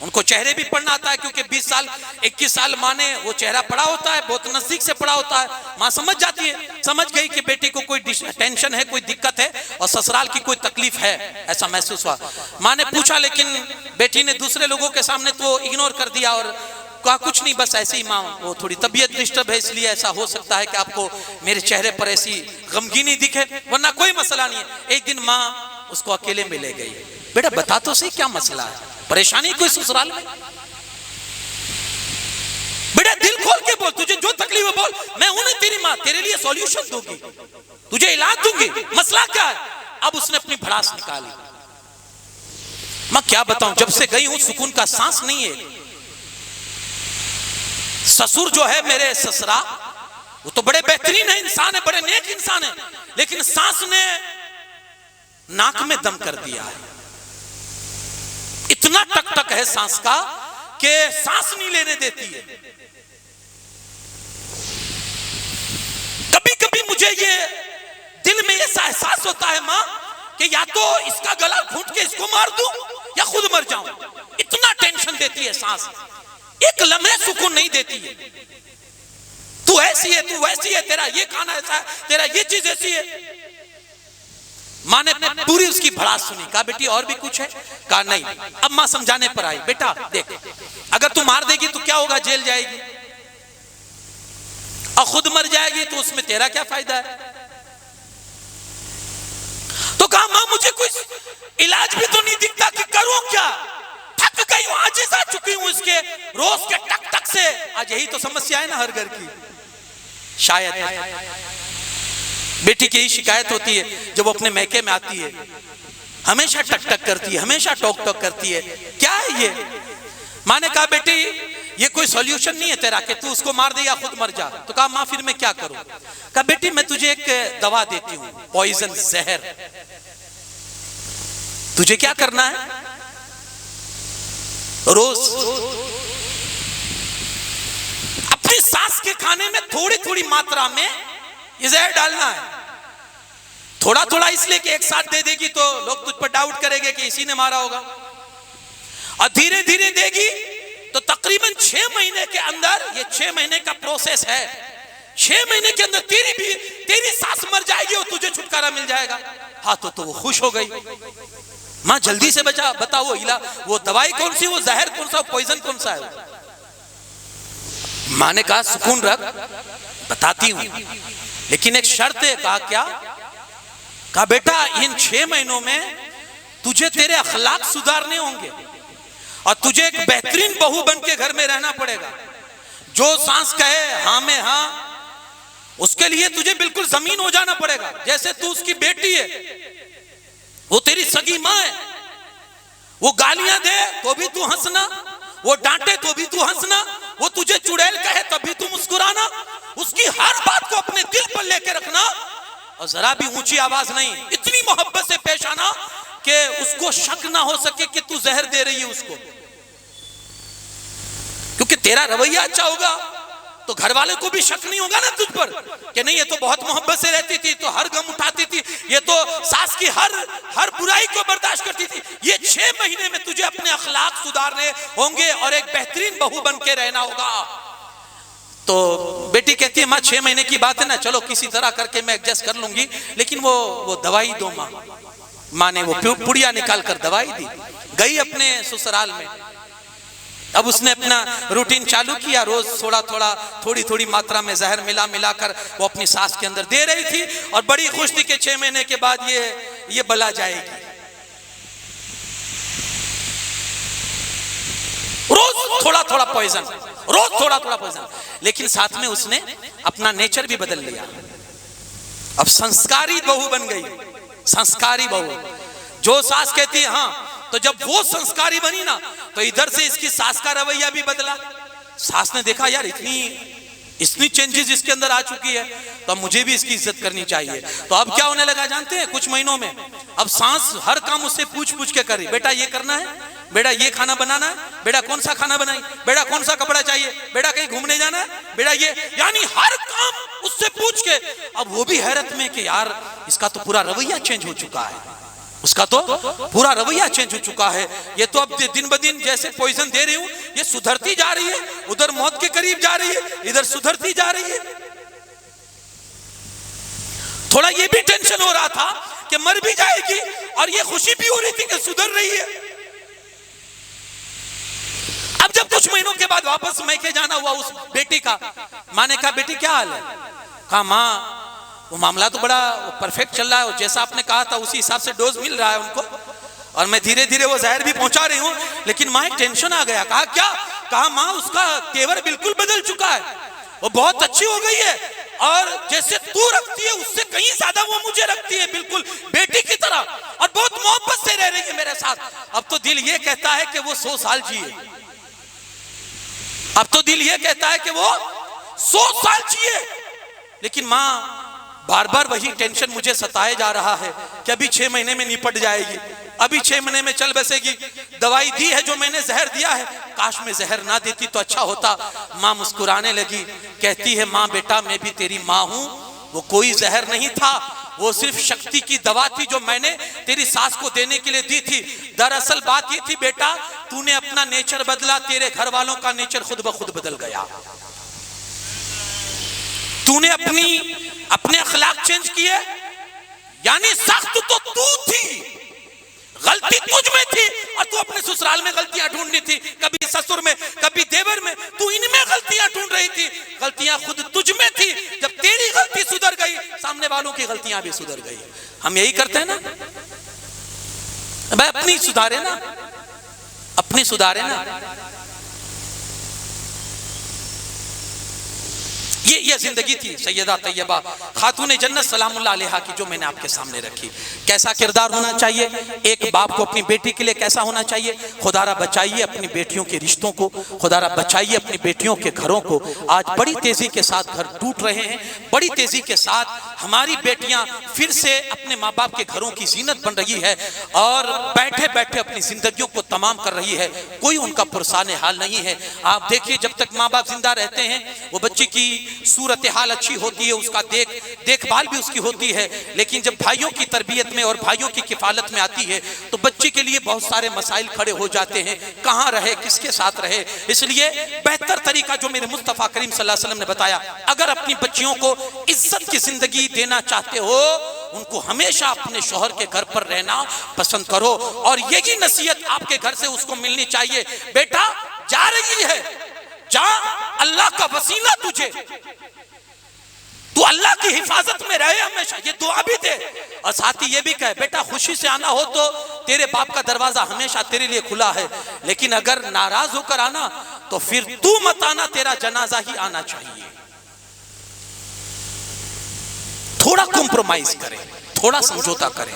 उनको चेहरे भी पढ़ना आता है, क्योंकि 20 साल 21 साल माँ ने वो चेहरा पढ़ा होता है, बहुत नजदीक से पढ़ा होता है। माँ समझ जाती है, समझ गई कि बेटी को कोई टेंशन है, कोई दिक्कत है और ससुराल की कोई तकलीफ है, ऐसा महसूस हुआ। माँ ने पूछा, लेकिन बेटी ने दूसरे लोगों के सामने तो इग्नोर कर दिया और कहा कुछ नहीं, बस ऐसे ही माँ, वो थोड़ी तबीयत डिस्टर्ब है, इसलिए ऐसा हो सकता है कि आपको मेरे चेहरे पर ऐसी गमगीनी दिखे, वरना कोई मसला नहीं है। एक दिन माँ उसको अकेले में ले गई, बेटा बता तो सही क्या मसला है, परेशानी कोई ससुराल में? बेटा दिल खोल के बोल, तुझे जो तकलीफ है बोल, मैं हूं ना तेरी माँ, तेरे लिए सॉल्यूशन दूंगी, तुझे इलाज दूंगी, मसला क्या है? अब उसने अपनी भड़ास निकाली। मैं क्या बताऊं, जब से गई हूं सुकून का सांस नहीं है। ससुर जो है मेरे ससुरा, वो तो बड़े बेहतरीन है, इंसान है, बड़े नेक इंसान है, लेकिन सांस ने नाक में दम कर दिया है। इतना टक टक है सांस का कि सांस नहीं लेने देती है। कभी कभी मुझे ये दिल में ऐसा एहसास होता है मां कि या तो इसका गला घूंट के इसको मार दूं या खुद मर जाऊं। इतना टेंशन देती है सांस, एक लम्हे सुकून नहीं देती है। तू ऐसी है, तू वैसी है, तेरा ये खाना ऐसा है, तेरा ये चीज ऐसी है। माँ ने पूरी उसकी भड़ास सुनी, कहा बेटी और भी कुछ है? कहा नहीं। अब माँ समझाने पर आई, बेटा देख, अगर तू मार देगी तो क्या होगा, जेल जाएगी, और खुद मर जाएगी तो उसमें तेरा क्या फायदा है? तो कहा माँ मुझे कुछ इलाज भी तो नहीं दिखता कि करूं क्या, थक गई हूं, आजिज़ आ चुकी हूं इसके रोज के टक टक से। आज यही तो समस्या है ना हर घर की, शायद बेटी की यही शिकायत होती है जब वो अपने मैके में आती है, हमेशा टक टक करती है, हमेशा टोक टोक करती है। क्या है ये? माँ ने कहा बेटी ये कोई सॉल्यूशन नहीं है तेरा कि तू उसको मार दे या खुद मर जा। तो कहा माँ फिर मैं क्या करूं? कहा बेटी मैं तुझे एक दवा देती हूं, पॉइजन, जहर। तुझे क्या करना है, रोज अपनी सांस के खाने में थोड़ी थोड़ी मात्रा में ये जहर डालना है। थोड़ा थोड़ा इसलिए कि एक साथ दे देगी तो लोग तुझ पर डाउट करेंगे कि इसी ने मारा होगा, और धीरे धीरे देगी तो तकरीबन 6 महीने के अंदर, ये 6 महीने का प्रोसेस है, 6 महीने के अंदर तेरी सांस मर जाएगी और तुझे छुटकारा मिल जाएगा। हाँ तो वो खुश हो गई। माँ जल्दी से बचा, बता वो दवाई कौन सी, वो जहर कौन सा, पॉइजन कौन सा है? माँ ने कहा सुकून रख, बताती हूं, लेकिन एक शर्त है। कहा क्या? कहा बेटा इन 6 महीनों में तुझे तेरे अखलाक सुधारने होंगे और तुझे एक बेहतरीन बहू बन के घर में रहना पड़ेगा। जो सांस कहे हाँ में हाँ, उसके लिए तुझे बिल्कुल जमीन हो जाना पड़ेगा। जैसे तू उसकी बेटी है, वो तेरी सगी माँ है, वो गालियां दे तो भी तू हंसना, वो डांटे तो भी तू हंसना, वो तुझे चुड़ैल कहे तब भी तू मुस्कुराना, उसकी हर बात को अपने दिल पर लेके रखना और जरा भी ऊंची आवाज नहीं, इतनी मोहब्बत से पेश आना कि उसको शक ना हो सके कि तू जहर दे रही है उसको। क्योंकि तेरा रवैया अच्छा होगा तो घर वाले को भी शक नहीं होगा ना तुझ पर कि नहीं ये तो बहुत मोहब्बत से रहती थी, तो हर गम उठाती थी, ये तो सास की हर बुराई को बर्दाश्त करती थी। ये 6 महीने में तुझे अपने अखलाक सुधारने होंगे और एक बेहतरीन बहू बन के रहना होगा। तो बेटी कहती है माँ 6 महीने की बात है ना, चलो किसी तरह करके मैं एडजस्ट कर लूंगी, लेकिन वो दवाई दो माँ। माँ ने वो पुड़िया निकाल कर दवाई दी, गई अपने ससुराल में। अब उसने अपना रूटीन चालू किया, रोज थोड़ी थोड़ी मात्रा में जहर मिलाकर वो अपनी सास के अंदर दे रही थी और बड़ी खुश थी कि 6 महीने के बाद ये बला जाएगी। रोज थोड़ा पॉइजन, रोज थोड़ा पॉइजन, लेकिन साथ में उसने अपना नेचर भी बदल लिया। अब संस्कारी बहू बन गई, संस्कारी बहू। जो सास कहती है हाँ, तो जब वो संस्कारी बनी ना तो इधर से इसकी सास का रवैया भी बदला। सास ने देखा यार इतनी चेंजेस इसके अंदर आ चुकी है, तो अब मुझे भी इसकी इज्जत करनी चाहिए। तो अब क्या होने लगा जानते हैं? कुछ महीनों में अब सास हर काम उससे पूछ के कर रही, बेटा ये करना है, बेटा ये खाना बनाना है, बेटा कौन सा खाना बनाई, बेटा कौन सा कपड़ा चाहिए, बेटा कहीं घूमने जाना है, बेटा ये, यानी हर काम उससे पूछ के। अब वो भी हैरत में कि यार इसका तो पूरा रवैया चेंज हो चुका है, उसका तो पूरा रवैया चेंज हो चुका है। ये तो अब दिन ब दिन जैसे पॉइजन दे रही हूं, ये सुधरती जा रही है, उधर मौत के करीब जा रही है, इधर सुधरती जा रही है। थोड़ा ये भी टेंशन हो रहा था कि मर भी जाएगी और ये खुशी भी हो रही थी कि सुधर रही है। अब जब कुछ महीनों के बाद वापस मैके जाना हुआ उस बेटी का, माँ ने कहा बेटी क्या हाल है? कहा माँ वो मामला तो बड़ा परफेक्ट चल रहा है, और जैसा आपने कहा था उसी हिसाब से डोज मिल रहा है उनको, और मैं धीरे धीरे वो जहर भी पहुंचा रही हूँ, लेकिन माँ एक टेंशन आ गया। कहा क्या? कहा माँ उसका तेवर बिल्कुल बदल चुका है, वो बहुत अच्छी हो गई है, और जैसे तू रखती है उससे कहीं ज्यादा वो मुझे रखती है, बिल्कुल बेटी की तरह, और बहुत मोहब्बत से रह रही है मेरे साथ। अब तो दिल ये कहता है कि वो 100 साल जिए, अब तो दिल ये कहता है कि वो 100 साल जिए। लेकिन माँ बार बार वही टेंशन मुझे सताए जा रहा है कि अभी 6 महीने में निपट जाएगी, अभी 6 महीने में चल बसेगी। दवाई दी है जो मैंने, जहर दिया है, काश मैं जहर ना देती तो अच्छा होता। माँ मुस्कुराने लगी, कहती है माँ बेटा मैं भी तेरी माँ हूं, वो कोई जहर नहीं था, वो सिर्फ शक्ति की दवा थी जो मैंने तेरी सास को देने के लिए दी थी। दरअसल बात ये थी बेटा, तूने अपना नेचर बदला, तेरे घर वालों का नेचर खुद ब खुद बदल गया। तूने अपने अखलाक चेंज किए, यानी सख्त तो तू थी, गलती तुझ में थी, और तू अपने ससुराल में गलतियां ढूंढनी थी, कभी ससुर में कभी देवर में, तू इनमें गलतियां ढूंढ रही थी। गलतियां खुद तुझ में थी, जब तेरी गलती सुधर गई सामने वालों की गलतियां भी सुधर गई। हम यही करते हैं ना भाई, अपनी सुधारे ना, अपनी सुधारे ना। ये जिंदगी थी सैयदा तैयबा खातून जन्नत सलामुल्लाह अलैहा की, जो मैंने आपके सामने रखी। कैसा किरदार होना चाहिए एक बाप को अपनी बेटी के लिए, कैसा होना चाहिए? खुदारा बचाइए अपनी बेटियों के रिश्तों को, खुदारा बचाइए अपनी बेटियों के घरों को। आज बड़ी तेजी के साथ घर टूट रहे हैं, बड़ी तेजी के साथ हमारी बेटियां फिर से अपने माँ बाप के घरों की जीनत बन रही है और बैठे बैठे अपनी जिंदगियों को तमाम कर रही है। कोई उनका पुरसाने हाल नहीं है। आप देखिए, जब तक माँ बाप जिंदा रहते हैं वो बच्ची की सूरत हाल अच्छी होती है, उसका देखभाल भी उसकी होती है, लेकिन जब भाइयों की तरबियत में और भाइयों की किफालत में आती है तो बच्ची के लिए बहुत सारे मसाइल खड़े हो जाते हैं, कहाँ रहे, किसके साथ रहे। इसलिए बेहतर तरीका जो मेरे मुस्तफ़ा करीम सल्लल्लाहु अलैहि वसल्लम ने बताया, अगर अपनी बच्चियों को इज्जत की जिंदगी देना चाहते हो, उनको हमेशा अपने शौहर के घर पर रहना पसंद करो। और यही नसीहत आपके घर से उसको मिलनी चाहिए, बेटा जा रही है, जा, अल्लाह का वसीला तुझे, तू अल्लाह की हिफाजत में रहे हमेशा, ये दुआ भी दे। और साथ ही ये भी कहे, बेटा खुशी से आना हो तो तेरे बाप का दरवाजा हमेशा तेरे लिए खुला है, लेकिन अगर नाराज होकर आना तो फिर तू मत आना, तेरा जनाजा ही आना चाहिए। थोड़ा कॉम्प्रोमाइज करें, थोड़ा समझौता करें।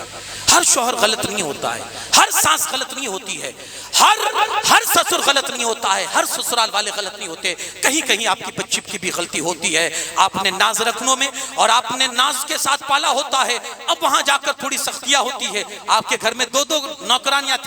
हर शौहर गलत नहीं होता है, हर सास गलत नहीं होती है, हर ससुर गलत नहीं होता है, हर ससुराल वाले गलत नहीं होते। कहीं कहीं आपकी बच्ची की भी गलती होती है। आपने नाज रखनों में और आपने नाज के साथ पाला होता है, अब वहां जाकर थोड़ी सख्तियां होती है। आपके घर में दो नौकरानियां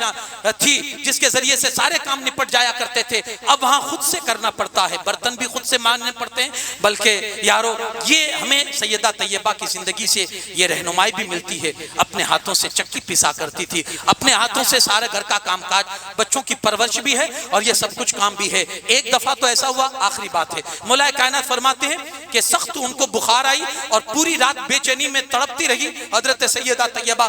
थी जिसके जरिए से सारे काम निपट जाया करते थे, अब वहां खुद से करना पड़ता है, बर्तन भी खुद से मांजने पड़ते हैं। बल्कि यारो, ये हमें सैयदा तैयबा की जिंदगी से ये रहनुमाई भी मिलती है। अपने हाथों से चक्की पिसा करती थी, अपने हाथों से सारे घर का कामकाज, बच्चों की परवरिश भी है और ये सब कुछ काम भी है। एक दफा तो ऐसा हुआ, आखिरी बात है, मौलाए कायनात फरमाते हैं कि सख्त उनको बुखार आई और पूरी रात बेचैनी में तड़पती रही। हजरत सैयदा तैयबा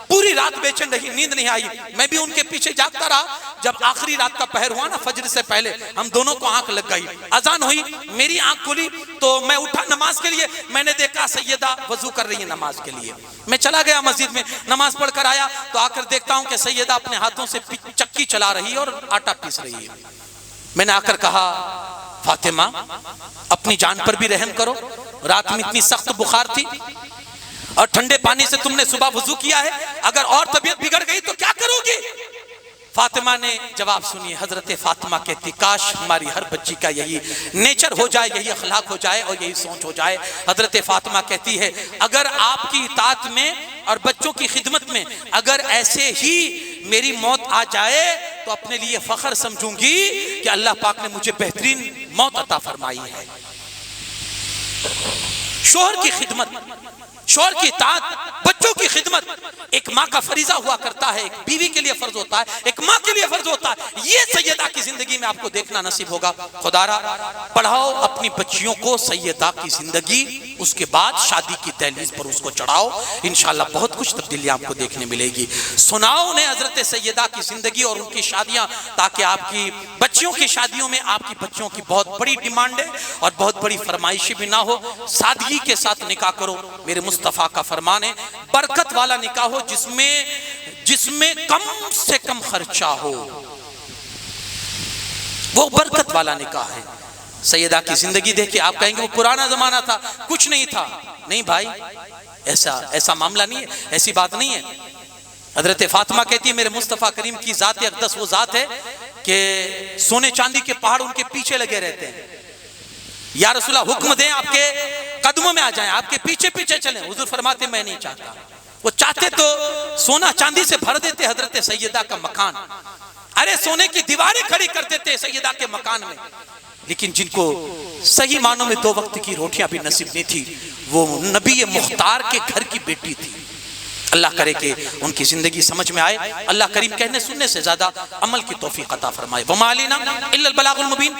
पूरी रात बेचैन रही, नींद नहीं आई। मैं भी उनके पीछे जागता रहा। जब आखिरी रात का पहर हुआ ना, फजर से पहले हम दोनों को आंख लग गई, अजान हुई, मेरी आंख खुली तो मैं उठा नमाज के लिए। मैंने देखा सैयदा वजू कर रही है नमाज के लिए। मैं चला गया मस्जिद में, नमाज पढ़कर आया तो आकर देखता हूं कि सैयदा अपने हाथों से चक्की चला रही है और आटा पीस रही है। मैंने आकर कहा, फातिमा अपनी जान पर भी रहम करो, रात में इतनी सख्त बुखार थी और ठंडे पानी से तुमने सुबह वजू किया है, अगर और तबीयत बिगड़ गई तो क्या करोगी? फातिमा ने जवाब सुनिए। हजरत फातिमा कहती, काश हमारी हर बच्ची का यही नेचर हो जाए, यही अखलाक हो जाए और यही सोच हो जाए। हजरत फातिमा कहती है, अगर आपकी इताअत में और बच्चों की खिदमत में अगर ऐसे ही मेरी मौत आ जाए तो अपने लिए फख्र समझूंगी कि अल्लाह पाक ने मुझे बेहतरीन मौत अता फरमाई है। शौहर की खिदमत, शौहर की इताअत, बच्चों की खिदमत एक माँ का फरीजा हुआ करता है, एक बीवी के लिए फर्ज होता है, एक माँ के लिए फर्ज होता है। ये सैयदा की जिंदगी में आपको देखना नसीब होगा। खुदारा पढ़ाओ अपनी बच्चियों को सैयदा की जिंदगी, उसके बाद शादी की दहलीज पर उसको चढ़ाओ, इंशाल्लाह बहुत कुछ तब्दीली आपको देखने मिलेगी। सुनाओ उन्हें हजरत सैयदा की जिंदगी और उनकी शादियां, ताकि आपकी बच्चियों की शादियों में आपकी बच्चियों की बहुत बड़ी डिमांड है और बहुत बड़ी फरमाइशी भी ना हो। सादगी के साथ निकाह करो। मेरे मुस्तफ़ा का फरमान है, बरकत वाला निकाह हो जिसमें कम से कम खर्चा हो, वो बरकत वाला निकाह है। सैयदा की जिंदगी देख के आप कहेंगे वो पुराना जमाना था, कुछ नहीं था। नहीं भाई, ऐसा मामला नहीं है, ऐसी बात नहीं है। हजरत फातिमा कहती है, मेरे मुस्तफ़ा करीम की जात अक़दस वो जात है कि सोने चांदी के पहाड़ उनके पीछे लगे रहते हैं। या रसूलल्लाह हुक्म दें आपके कदमों में आ जाएं, आपके पीछे पीछे चलें। हुजूर फरमाते मैं नहीं चाहता। वो चाहते तो सोना चांदी से भर देते हजरत सैयदा का मकान, अरे सोने की दीवारें खड़ी कर देते सैयदा के मकान में। लेकिन जिनको सही मानों में 2 वक्त की रोटियां भी नसीब नहीं थी, वो नबी मुख्तार के घर की बेटी थी। अल्लाह करे कि उनकी जिंदगी समझ में आए। अल्लाह करीम कहने सुनने से ज्यादा अमल की तौफीक अता फरमाए। वमा अलैना इल्लल बलागुल मुबीन।